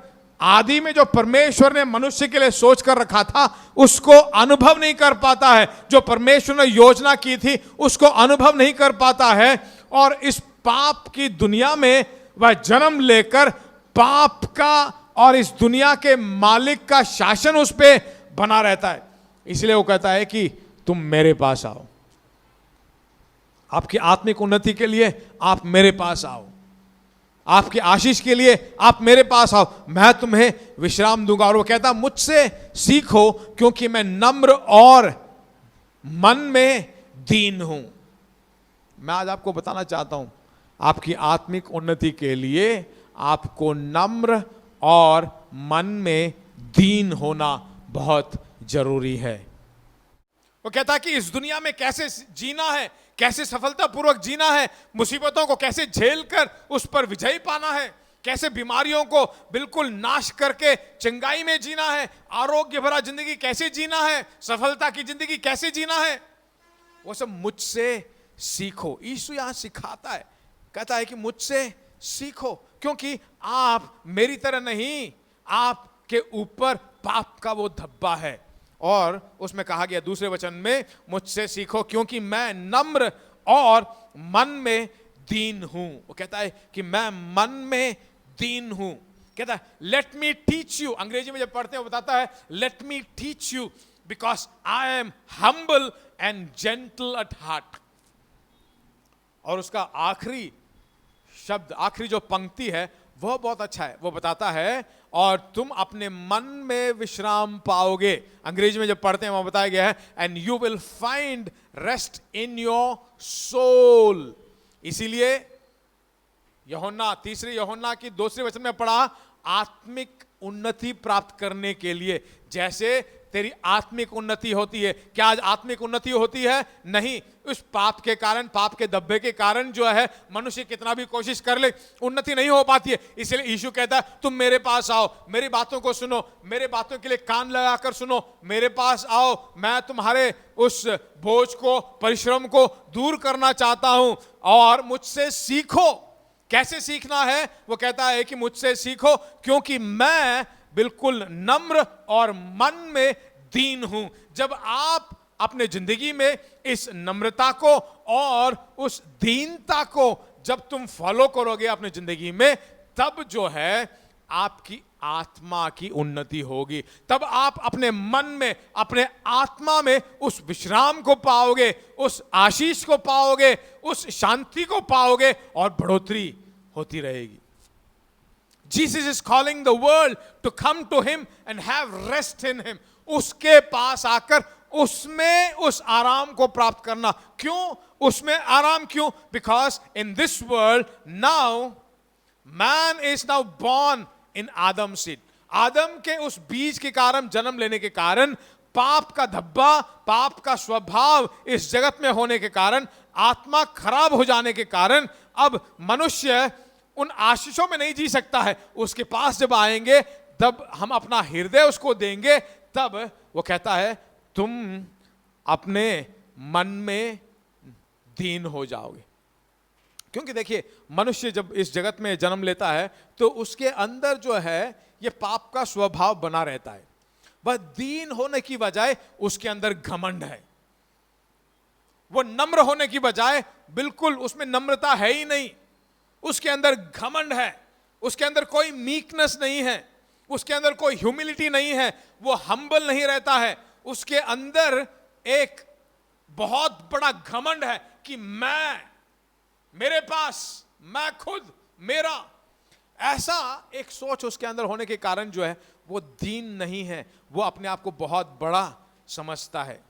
आदि में जो परमेश्वर ने मनुष्य के लिए सोच कर रखा था, उसको अनुभव नहीं कर पाता है। जो परमेश्वर ने योजना की थी, उसको अनुभव नहीं कर पाता है। और इस पाप की दुनिया में वह जन्म लेकर पाप का और इस दुनिया के मालिक का शासन उस पे बना रहता है। इसलिए वो कहता है कि तुम मेरे पास आओ, आपकी आत्मिक उन्नति के लिए आप मेरे पास आओ, आपकी आशीष के लिए आप मेरे पास आओ, मैं तुम्हें विश्राम दूंगा। और वो कहता, मुझसे सीखो क्योंकि मैं नम्र और मन में दीन हूं। मैं आज आपको बताना चाहता हूं, आपकी आत्मिक उन्नति के लिए आपको नम्र और मन में दीन होना बहुत जरूरी है। वो कहता है कि इस दुनिया में कैसे जीना है, कैसे सफलतापूर्वक जीना है, मुसीबतों को कैसे झेलकर उस पर विजय पाना है, कैसे बीमारियों को बिल्कुल नाश करके चंगाई में जीना है, आरोग्य भरा जिंदगी कैसे जीना है, सफलता की जिंदगी कैसे जीना है, वो सब मुझसे सीखो। यीशु यहां सिखाता है, कहता है कि मुझसे सीखो क्योंकि आप मेरी तरह नहीं, आपके ऊपर पाप का वो धब्बा है। और उसमें कहा गया दूसरे वचन में, मुझसे सीखो क्योंकि मैं नम्र और मन में दीन हूं। वो कहता है कि मैं मन में दीन हूं। कहता है लेट मी टीच यू, अंग्रेजी में जब पढ़ते हैं वो बताता है let me teach you because I am humble and gentle at heart. और उसका आखिरी शब्द, आखिरी जो पंक्ति है वह बहुत अच्छा है। वो बताता है और तुम अपने मन में विश्राम पाओगे। अंग्रेजी में जब पढ़ते हैं वहां बताया गया है and you will find rest in your soul. इसीलिए यूहन्ना, तीसरी यूहन्ना की दूसरे वचन में पढ़ा, आत्मिक उन्नति प्राप्त करने के लिए। जैसे तेरी आत्मिक उन्नति होती है, क्या आज आत्मिक उन्नति होती है? नहीं। उस पाप के कारण, पाप के धब्बे के कारण जो है मनुष्य कितना भी कोशिश कर ले, उन्नति नहीं हो पाती है। इसलिए यीशु कहता है तुम मेरे पास आओ, मेरी बातों को सुनो, मेरे बातों के लिए कान लगाकर सुनो, मेरे पास आओ, मैं तुम्हारे उस बोझ को, परिश्रम को दूर करना चाहता हूं और मुझसे सीखो। कैसे सीखना है? वो कहता है कि मुझसे सीखो क्योंकि मैं बिल्कुल नम्र और मन में दीन हूं। जब आप अपने जिंदगी में इस नम्रता को और उस दीनता को जब तुम फॉलो करोगे अपने जिंदगी में, तब जो है आपकी आत्मा की उन्नति होगी। तब आप अपने मन में, अपने आत्मा में उस विश्राम को पाओगे, उस आशीष को पाओगे, उस शांति को पाओगे और बढ़ोतरी होती रहेगी। Jesus is calling the world to come to him and have rest in him. उसके पास आकर उसमें उस आराम को प्राप्त करना। क्यों उसमें आराम? क्यों? Because in this world now man is now born in Adam's seed. आदम के उस बीज के कारण, जन्म लेने के कारण, पाप का धब्बा, पाप का स्वभाव इस जगत में होने के कारण, आत्मा खराब हो जाने के कारण अब मनुष्य उन आशीषों में नहीं जी सकता है। उसके पास जब आएंगे तब हम अपना हृदय उसको देंगे, तब वो कहता है तुम अपने मन में दीन हो जाओगे। क्योंकि देखिए मनुष्य जब इस जगत में जन्म लेता है तो उसके अंदर जो है ये पाप का स्वभाव बना रहता है। वह दीन होने की बजाय उसके अंदर घमंड है। वो नम्र होने की बजाय बिल्कुल उसमें नम्रता है ही नहीं, उसके अंदर घमंड है, उसके अंदर कोई मीकनेस नहीं है, उसके अंदर कोई ह्यूमिलिटी नहीं है, वो हम्बल नहीं रहता है। उसके अंदर एक बहुत बड़ा घमंड है कि मैं, मेरे पास, मैं खुद, मेरा। ऐसा एक सोच उसके अंदर होने के कारण जो है वो दीन नहीं है, वो अपने आप को बहुत बड़ा समझता है।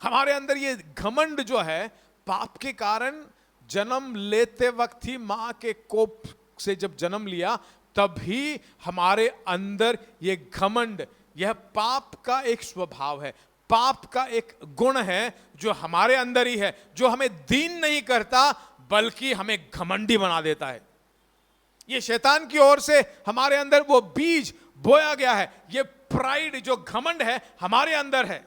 हमारे अंदर ये घमंड जो है पाप के कारण, जन्म लेते वक्त ही मां के कोप से जब जन्म लिया तभी हमारे अंदर ये घमंड, यह पाप का एक स्वभाव है, पाप का एक गुण है जो हमारे अंदर ही है, जो हमें दीन नहीं करता बल्कि हमें घमंडी बना देता है। ये शैतान की ओर से हमारे अंदर वो बीज बोया गया है। ये प्राइड, जो घमंड है, हमारे अंदर है।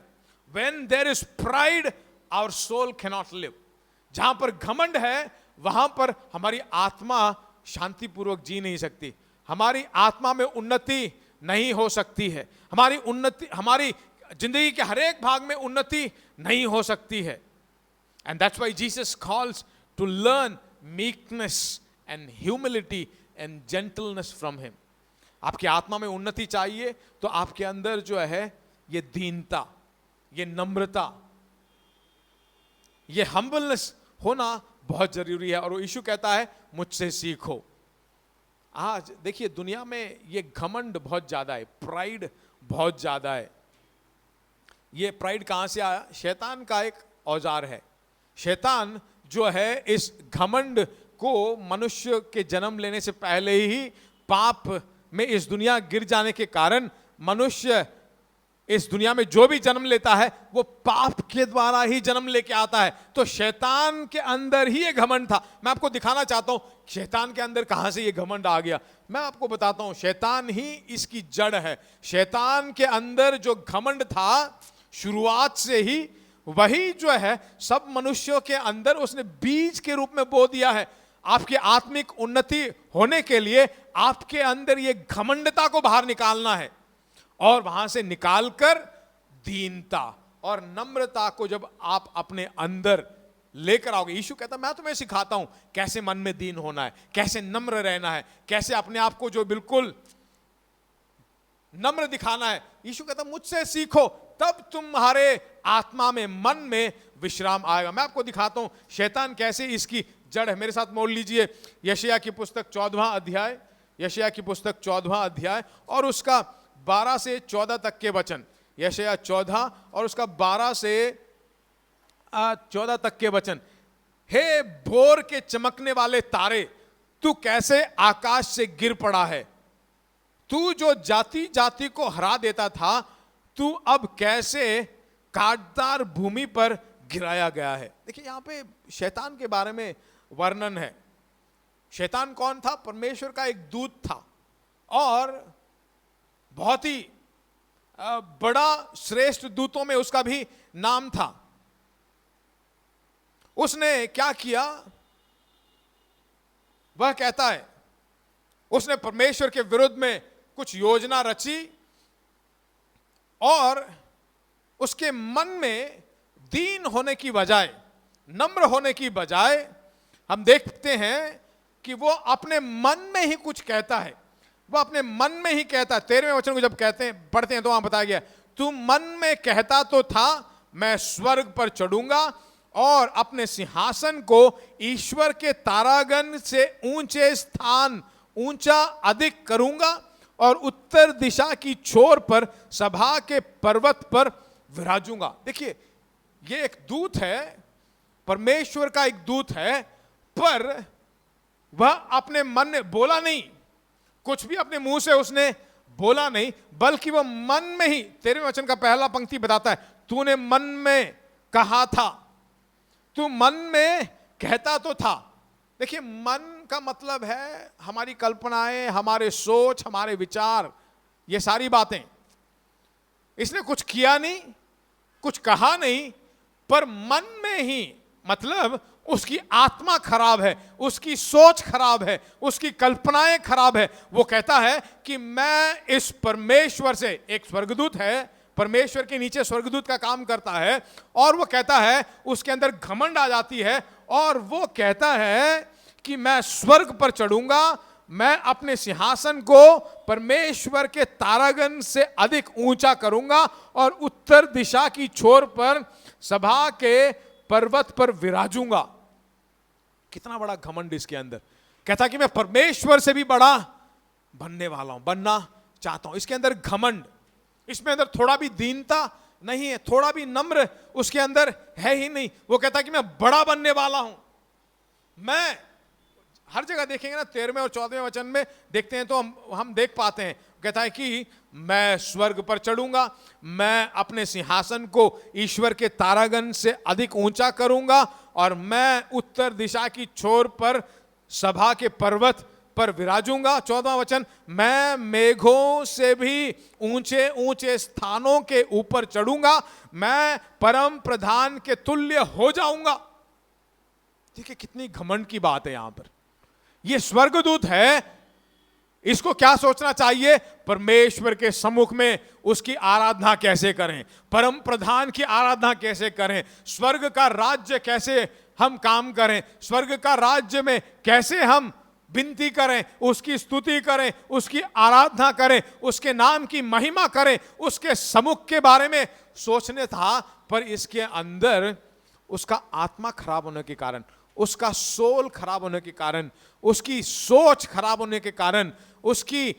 When there is pride, our soul cannot live. जहां पर घमंड है वहां पर हमारी आत्मा शांतिपूर्वक जी नहीं सकती, हमारी आत्मा में उन्नति नहीं हो सकती है, हमारी उन्नति, हमारी जिंदगी के हर एक भाग में उन्नति नहीं हो सकती है। And that's why Jesus calls to learn meekness and humility and gentleness from him. आपकी आत्मा में उन्नति चाहिए तो आपके अंदर जो है ये दीनता, ये नम्रता, ये हम्बलनेस होना बहुत जरूरी है। और यीशु कहता है मुझसे सीखो। आज देखिए दुनिया में ये घमंड बहुत ज्यादा है, प्राइड बहुत ज्यादा है। ये प्राइड कहां से आया? शैतान का एक औजार है। शैतान जो है इस घमंड को मनुष्य के जन्म लेने से पहले ही पाप में इस दुनिया गिर जाने के कारण, मनुष्य इस दुनिया में जो भी जन्म लेता है वो पाप के द्वारा ही जन्म लेके आता है। तो शैतान के अंदर ही ये घमंड था। मैं आपको दिखाना चाहता हूं शैतान के अंदर कहां से ये घमंड आ गया। मैं आपको बताता हूं, शैतान ही इसकी जड़ है। शैतान के अंदर जो घमंड था शुरुआत से ही वही जो है सब मनुष्यों के अंदर उसने बीज के रूप में बो दिया है। आपकी आत्मिक उन्नति होने के लिए आपके अंदर ये घमंडता को बाहर निकालना है और वहां से निकालकर दीनता और नम्रता को जब आप अपने अंदर लेकर आओगे। यीशु कहता मैं तुम्हें सिखाता हूं कैसे मन में दीन होना है, कैसे नम्र रहना है, कैसे अपने आप को जो बिल्कुल नम्र दिखाना है। यीशु कहता मुझसे सीखो, तब तुम्हारे आत्मा में, मन में विश्राम आएगा। मैं आपको दिखाता हूं शैतान कैसे इसकी जड़ है। मेरे साथ मोड़ लीजिए यशायाह की पुस्तक 14वां अध्याय, यशायाह की पुस्तक 14वां अध्याय और उसका 12 से 14 तक के वचन। यशायाह 14 और उसका 12 से 14 तक के वचन। हे भोर के चमकने वाले तारे, तू कैसे आकाश से गिर पड़ा है। तू जो जाति जाति को हरा देता था, तू अब कैसे काटदार भूमि पर गिराया गया है। देखिए यहां पे शैतान के बारे में वर्णन है। शैतान कौन था? परमेश्वर का एक दूत था और बहुत ही बड़ा श्रेष्ठ दूतों में उसका भी नाम था। उसने क्या किया? वह कहता है उसने परमेश्वर के विरुद्ध में कुछ योजना रची और उसके मन में दीन होने की बजाय, नम्र होने की बजाय, हम देखते हैं कि वो अपने मन में ही कुछ कहता है। वो अपने मन में ही कहता है। 13वें वचन को जब कहते हैं, पढ़ते हैं तो वहां बताया गया, तू मन में कहता तो था मैं स्वर्ग पर चढ़ूंगा और अपने सिंहासन को ईश्वर के तारागण से ऊंचे स्थान, ऊंचा अधिक करूंगा और उत्तर दिशा की छोर पर सभा के पर्वत पर विराजूंगा। देखिए ये एक दूत है, परमेश्वर का एक दूत है, पर वह अपने मन में बोला नहीं, कुछ भी अपने मुंह से उसने बोला नहीं, बल्कि वह मन में ही, 13वें वचन का पहला पंक्ति बताता है, तूने मन में कहा था, तू मन में कहता तो था। देखिए मन का मतलब है हमारी कल्पनाएं, हमारे सोच, हमारे विचार, ये सारी बातें। इसने कुछ किया नहीं, कुछ कहा नहीं, पर मन में ही, मतलब उसकी आत्मा खराब है, उसकी सोच खराब है, उसकी कल्पनाएं खराब है। वो कहता है कि मैं इस परमेश्वर से, एक स्वर्गदूत है, परमेश्वर के नीचे स्वर्गदूत का काम करता है, और वो कहता है, उसके अंदर घमंड आ जाती है और वो कहता है कि मैं स्वर्ग पर चढ़ूंगा, मैं अपने सिंहासन को परमेश्वर के तारागण से अधिक ऊंचा करूंगा और उत्तर दिशा की छोर पर सभा के पर्वत पर विराजूंगा। कितना बड़ा घमंड इसके अंदर। कहता कि मैं परमेश्वर से भी बड़ा बनने वाला हूं, बनना चाहता हूं। इसके अंदर घमंड, इसमें अंदर थोड़ा भी दीनता नहीं है, थोड़ा भी नम्र उसके अंदर है ही नहीं। वो कहता कि मैं बड़ा बनने वाला हूं। मैं हर जगह देखेंगे ना, 13वें और 14वें वचन में देखते हैं तो हम देख पाते हैं, कहता है कि मैं स्वर्ग पर चढ़ूंगा, मैं अपने सिंहासन को ईश्वर के तारागण से अधिक ऊंचा करूंगा और मैं उत्तर दिशा की छोर पर सभा के पर्वत पर विराजूंगा। 14वां वचन, मैं मेघों से भी ऊंचे ऊंचे स्थानों के ऊपर चढ़ूंगा, मैं परम प्रधान के तुल्य हो जाऊंगा। देखिए कितनी घमंड की बात है यहां पर। ये स्वर्गदूत है, इसको क्या सोचना चाहिए? परमेश्वर के सम्मुख में उसकी आराधना कैसे करें, परम प्रधान की आराधना कैसे करें, स्वर्ग का राज्य कैसे हम काम करें, स्वर्ग का राज्य में कैसे हम विनती करें, उसकी स्तुति करें, उसकी आराधना करें, उसके नाम की महिमा करें, उसके सम्मुख के बारे में सोचने था। पर इसके अंदर उसका आत्मा खराब होने के कारण, उसका सोल खराब होने के कारण, उसकी सोच खराब होने के कारण, उसकी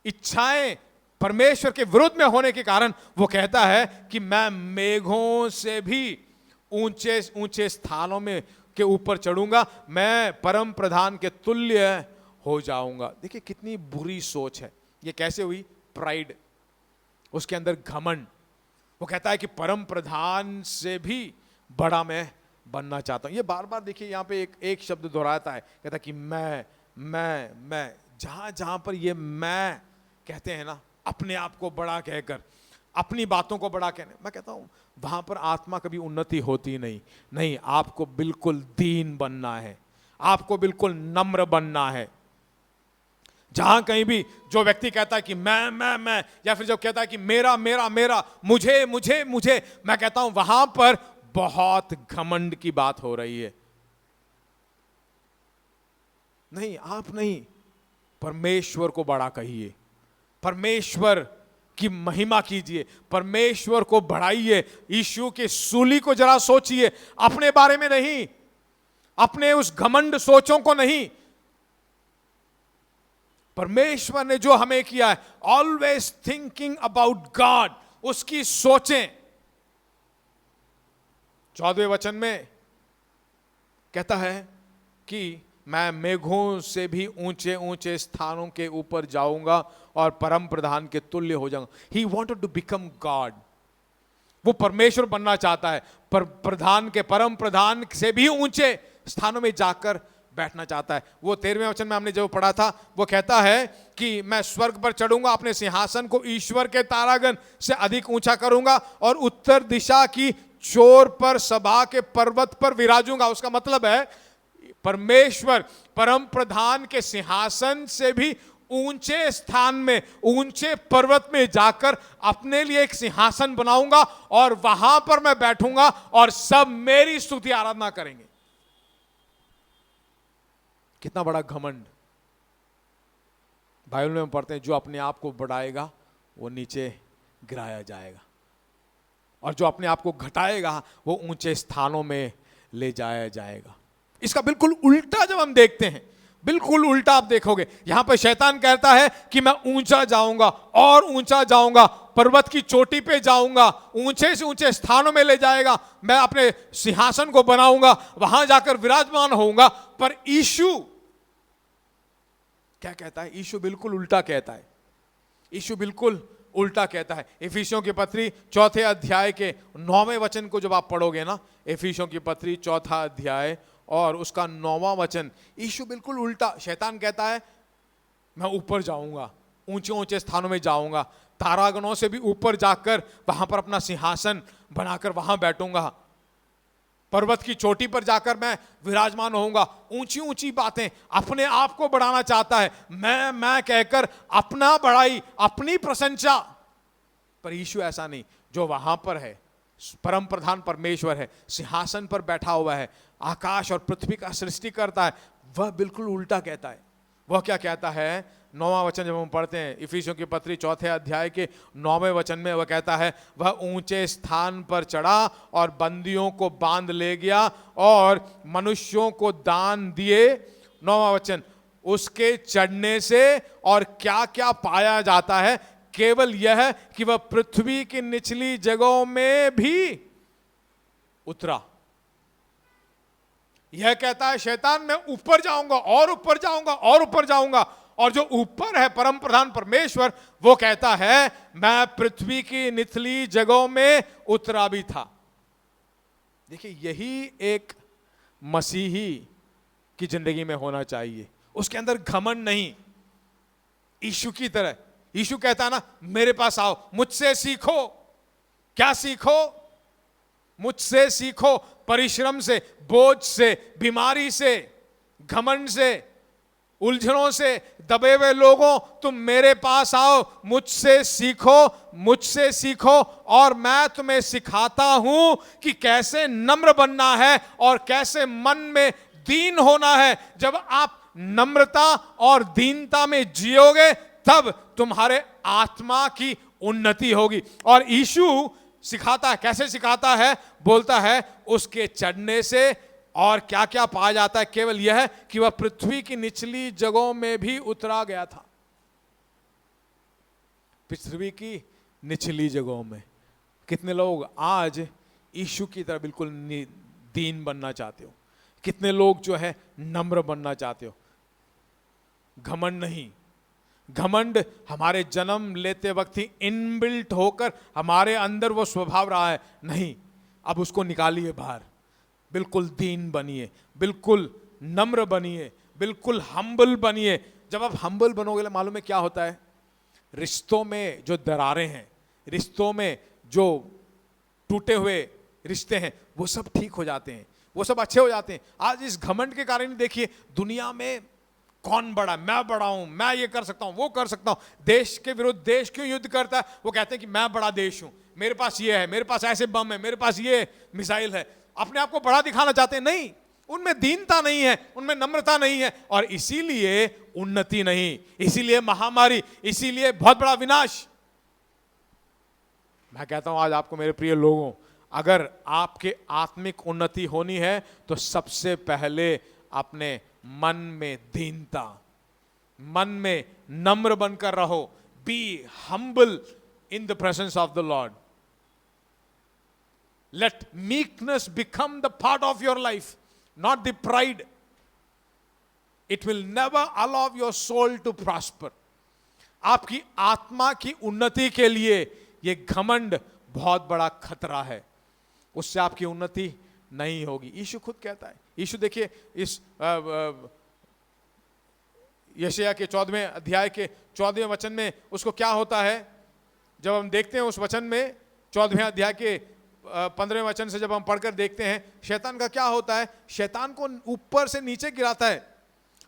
इच्छाएं परमेश्वर के विरुद्ध में होने के कारण वो कहता है कि मैं मेघों से भी ऊंचे ऊंचे स्थानों में के ऊपर चढ़ूंगा, मैं परम प्रधान के तुल्य हो जाऊंगा। देखिए कितनी बुरी सोच है। ये कैसे हुई? प्राइड, उसके अंदर घमंड। वो कहता है कि परम प्रधान से भी बड़ा मैं बनना चाहता हूं। ये बार बार देखिए यहां पे एक शब्द दोहराता है, कहता है कि मैं जहां जहां पर ये मैं कहते हैं ना, अपने आप को बड़ा कहकर, अपनी बातों को बड़ा कहने, मैं कहता हूं वहां पर आत्मा कभी उन्नति होती नहीं। आपको बिल्कुल दीन बनना है, आपको बिल्कुल नम्र बनना है। जहां कहीं भी जो व्यक्ति कहता है कि मैं, या फिर जो कहता है कि मेरा मेरा मेरा, मुझे मुझे मुझे, मैं कहता हूं वहां पर बहुत घमंड की बात हो रही है। नहीं, आप नहीं, परमेश्वर को बड़ा कहिए। परमेश्वर की महिमा कीजिए, परमेश्वर को बढ़ाइए। यीशु की सूली को जरा सोचिए, अपने बारे में नहीं, अपने उस घमंड सोचों को नहीं, परमेश्वर ने जो हमें किया है, ऑलवेज थिंकिंग अबाउट गॉड, उसकी सोचें। 14वें वचन में कहता है कि मैं मेघों से भी ऊंचे ऊंचे स्थानों के ऊपर जाऊंगा और परम प्रधान के तुल्य हो जाऊंगा। He wanted to become God, वो परमेश्वर बनना चाहता है, पर प्रधान के, परम प्रधान से भी ऊंचे स्थानों में जाकर बैठना चाहता है। वो 13वें वचन में हमने जो पढ़ा था, वो कहता है कि मैं स्वर्ग पर चढ़ूंगा, अपने सिंहासन को ईश्वर के तारागण से अधिक ऊंचा करूंगा और उत्तर दिशा की चोर पर सभा के पर्वत पर विराजूंगा। उसका मतलब है परमेश्वर परम प्रधान के सिंहासन से भी ऊंचे स्थान में, ऊंचे पर्वत में जाकर अपने लिए एक सिंहासन बनाऊंगा और वहां पर मैं बैठूंगा और सब मेरी स्तुति आराधना करेंगे। कितना बड़ा घमंड। बाइबल में हम पढ़ते हैं, जो अपने आप को बढ़ाएगा वो नीचे गिराया जाएगा, और जो अपने आप को घटाएगा वो ऊंचे स्थानों में ले जाया जाएगा। इसका बिल्कुल उल्टा जब हम देखते हैं, बिल्कुल उल्टा आप देखोगे, यहां पर शैतान कहता है कि मैं ऊंचा जाऊंगा और ऊंचा जाऊंगा, पर्वत की चोटी पे जाऊंगा, ऊंचे से ऊंचे स्थानों में ले जाएगा, मैं अपने सिंहासन को बनाऊंगा, वहां जाकर विराजमान होऊंगा। पर यीशु क्या कहता है? यीशु बिल्कुल उल्टा कहता है। यीशु बिल्कुल उल्टा कहता है। इफिसियों की पत्री 4 अध्याय के 9वें वचन को जब आप पढ़ोगे ना, इफिसियों की पत्री 4 अध्याय और उसका 9वां वचन, यीशु बिल्कुल उल्टा। शैतान कहता है मैं ऊपर जाऊंगा, ऊंचे ऊंचे स्थानों में जाऊंगा, तारागणों से भी ऊपर जाकर वहां पर अपना सिंहासन बनाकर वहां बैठूंगा, पर्वत की चोटी पर जाकर मैं विराजमान होऊंगा। ऊंची ऊंची बातें, अपने आप को बढ़ाना चाहता है, मैं कहकर अपना बढ़ाई, अपनी प्रशंसा। पर यीशु ऐसा नहीं, जो वहां पर है, परम प्रधान परमेश्वर है, सिंहासन पर बैठा हुआ है, आकाश और पृथ्वी का सृष्टि करता है, वह बिल्कुल उल्टा कहता है। वह क्या कहता है? 9वां वचन जब हम पढ़ते हैं इफिसियों की पत्री 4 अध्याय के 9वें वचन में, वह कहता है वह ऊंचे स्थान पर चढ़ा और बंदियों को बांध ले गया और मनुष्यों को दान दिए। 9वां वचन, उसके चढ़ने से और क्या क्या पाया जाता है? केवल यह कि वह पृथ्वी की निचली जगहों में भी उतरा। यह कहता है शैतान, मैं ऊपर जाऊंगा और ऊपर जाऊंगा और ऊपर जाऊंगा, और जो ऊपर है परम प्रधान परमेश्वर, वो कहता है मैं पृथ्वी की निचली जगहों में उतरा भी था। देखिए, यही एक मसीही की जिंदगी में होना चाहिए। उसके अंदर घमंड नहीं, यीशु की तरह। यीशु कहता है ना, मेरे पास आओ, मुझसे सीखो। क्या सीखो? मुझसे सीखो, परिश्रम से, बोझ से, बीमारी से, घमंड से, उलझनों से दबे हुए लोगों, तुम मेरे पास आओ, मुझसे सीखो, मुझसे सीखो और मैं तुम्हें सिखाता हूं कि कैसे नम्र बनना है और कैसे मन में दीन होना है। जब आप नम्रता और दीनता में जियोगे, तब तुम्हारे आत्मा की उन्नति होगी। और यीशु सिखाता है, कैसे सिखाता है? बोलता है उसके चढ़ने से और क्या क्या पाया जाता है? केवल यह कि वह पृथ्वी की निचली जगहों में भी उतरा गया था। पृथ्वी की निचली जगहों में कितने लोग आज यीशु की तरह बिल्कुल दीन बनना चाहते हो? कितने लोग जो है नम्र बनना चाहते हो? घमंड नहीं। घमंड हमारे जन्म लेते वक्त ही इनबिल्ट होकर हमारे अंदर वो स्वभाव रहा है। नहीं, अब उसको निकालिए बाहर। बिल्कुल दीन बनिए, बिल्कुल नम्र बनिए, बिल्कुल हम्बल बनिए। जब आप हम्बल बनोगे, मालूम है क्या होता है? रिश्तों में जो दरारें हैं, रिश्तों में जो टूटे हुए रिश्ते हैं, वो सब ठीक हो जाते हैं, वो सब अच्छे हो जाते हैं। आज इस घमंड के कारण देखिए, दुनिया में कौन बड़ा? मैं बड़ा हूं, मैं ये कर सकता हूं, वो कर सकता हूं। देश के विरुद्ध देश क्यों युद्ध करता है? वो कहते हैं कि मैं बड़ा देश हूं, मेरे पास ये है, मेरे पास ऐसे बम है, मेरे पास ये मिसाइल है। अपने आप को बड़ा दिखाना चाहते हैं। नहीं, उनमें दीनता नहीं है, उनमें नम्रता नहीं है, और इसीलिए उन्नति नहीं, इसीलिए महामारी, इसीलिए बहुत बड़ा विनाश। मैं कहता हूं आज आपको मेरे प्रिय लोगों, अगर आपके आत्मिक उन्नति होनी है तो सबसे पहले अपने मन में दीनता, मन में नम्र बनकर रहो। Be humble in the presence of the Lord. Let meekness become the part of your life, not the pride. It will never allow your soul to prosper. आपकी आत्मा की उन्नति के लिए यह घमंड बहुत बड़ा खतरा है, उससे आपकी उन्नति नहीं होगी। यीशु खुद कहता है, यीशु देखिए इस यशायाह के 14वें अध्याय के 14वें वचन में उसको क्या होता है। जब हम देखते हैं उस वचन में 14वें अध्याय के 15वें वचन से जब हम पढ़कर देखते हैं शैतान का क्या होता है, शैतान को ऊपर से नीचे गिराता है।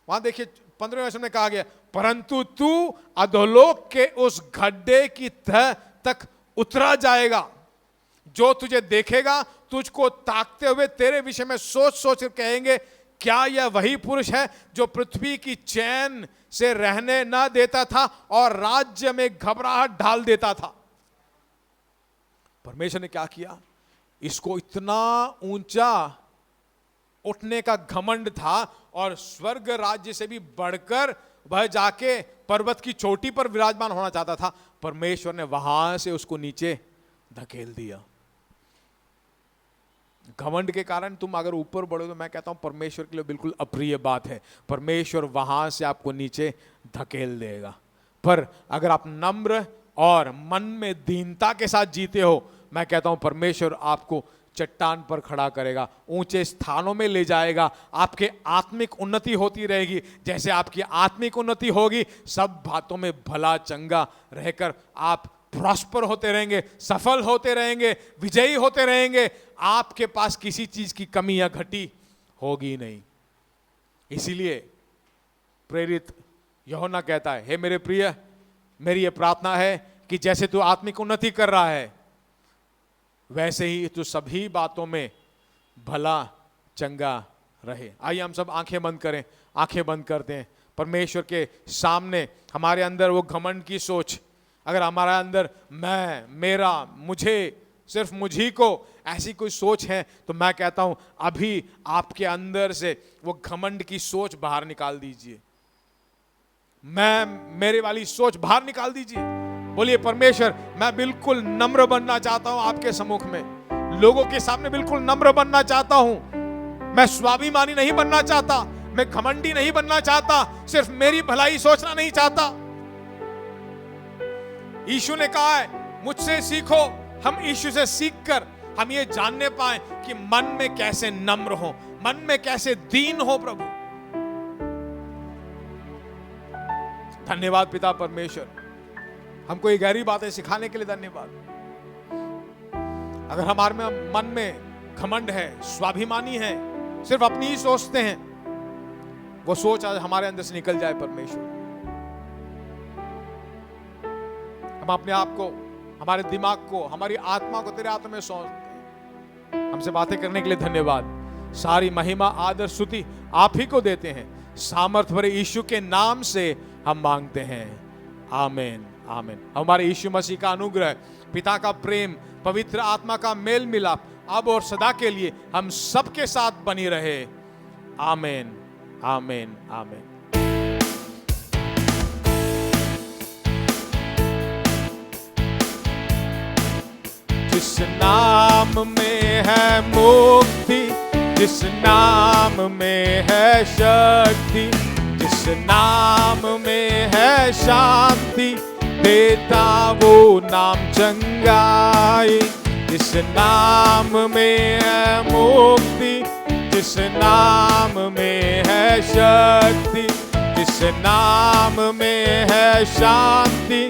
वहां देखिए 15वें वचन में कहा गया, परंतु तू अधोलोक के उस गड्ढे की तह तक उतरा जाएगा। जो तुझे देखेगा तुझको ताकते हुए तेरे विषय में सोच सोच कर कहेंगे, क्या यह वही पुरुष है जो पृथ्वी की चैन से रहने न देता था और राज्य में घबराहट डाल देता था। परमेश्वर ने क्या किया, इसको इतना ऊंचा उठने का घमंड था और स्वर्ग राज्य से भी बढ़कर वह जाके पर्वत की चोटी पर विराजमान होना चाहता था। परमेश्वर ने वहां से उसको नीचे धकेल दिया। घमंड के कारण तुम अगर ऊपर बढ़ो तो मैं कहता हूं परमेश्वर के लिए बिल्कुल अप्रिय बात है। परमेश्वर वहां से आपको नीचे धकेल देगा। पर अगर आप नम्र और मन में दीनता के साथ जीते हो, मैं कहता हूं परमेश्वर आपको चट्टान पर खड़ा करेगा, ऊंचे स्थानों में ले जाएगा। आपके आत्मिक उन्नति होती रहेगी। जैसे आपकी आत्मिक उन्नति होगी, सब बातों में भला चंगा रहकर आप प्रॉस्पर होते रहेंगे, सफल होते रहेंगे, विजयी होते रहेंगे। आपके पास किसी चीज की कमी या घटी होगी नहीं। इसीलिए प्रेरित यूहन्ना कहता है, हे मेरे प्रिय, मेरी यह प्रार्थना है कि जैसे तू आत्मिक उन्नति कर रहा है वैसे ही तू सभी बातों में भला चंगा रहे। आइए हम सब आंखें बंद करें, आंखें बंद करते हैं। परमेश्वर के सामने हमारे अंदर वो घमंड की सोच, अगर हमारे अंदर मैं, मेरा, मुझे, सिर्फ मुझी को, ऐसी कोई सोच है तो मैं कहता हूं अभी आपके अंदर से वो घमंड की सोच बाहर निकाल दीजिए। मैं, मेरे वाली सोच बाहर निकाल दीजिए। बोलिए, परमेश्वर मैं बिल्कुल नम्र बनना चाहता हूं आपके सम्मुख में, लोगों के सामने बिल्कुल नम्र बनना चाहता हूं। मैं स्वाभिमानी नहीं बनना चाहता, मैं घमंडी नहीं बनना चाहता, सिर्फ मेरी भलाई सोचना नहीं चाहता। यीशु ने कहा है मुझसे सीखो। हम यीशु से सीखकर हम ये जानने पाए कि मन में कैसे नम्र हो, मन में कैसे दीन हो। प्रभु धन्यवाद पिता परमेश्वर, हमको ये गहरी बातें सिखाने के लिए धन्यवाद। अगर हमारे में मन में घमंड है, स्वाभिमानी है, सिर्फ अपनी ही सोचते हैं, वो सोच आज हमारे अंदर से निकल जाए परमेश्वर। हम अपने आप को, हमारे दिमाग को, हमारी आत्मा को तेरे हाथों में सौंपते हैं। हमसे बातें करने के लिए धन्यवाद। सारी महिमा, आदर, स्तुति आप ही को देते हैं। सामर्थ भरे यीशु के नाम से हम मांगते हैं, आमीन, आमीन। हमारे यीशु मसीह का अनुग्रह, पिता का प्रेम, पवित्र आत्मा का मेल मिलाप अब और सदा के लिए हम सबके साथ बनी रहे। आमीन, आमीन, आमीन। जिस नाम में है मुक्ति, जिस नाम में है शक्ति, जिस नाम में है शांति, देता वो नाम चंगाई। जिस नाम में है मुक्ति, जिस नाम में है शक्ति, जिस नाम में है शांति,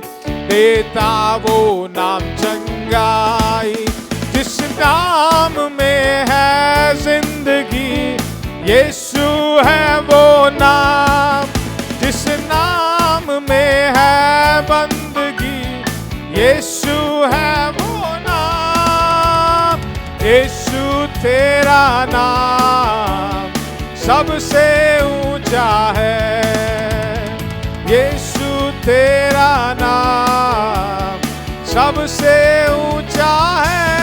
देता वो नाम चंगाई। जिस नाम में है जिंदगी, यीशु है वो नाम। जिस नाम में है बंदगी, यीशु है वो नाम। यीशु तेरा नाम सबसे ऊंचा है। यीशु तेरा नाम सबसे ऊंचा है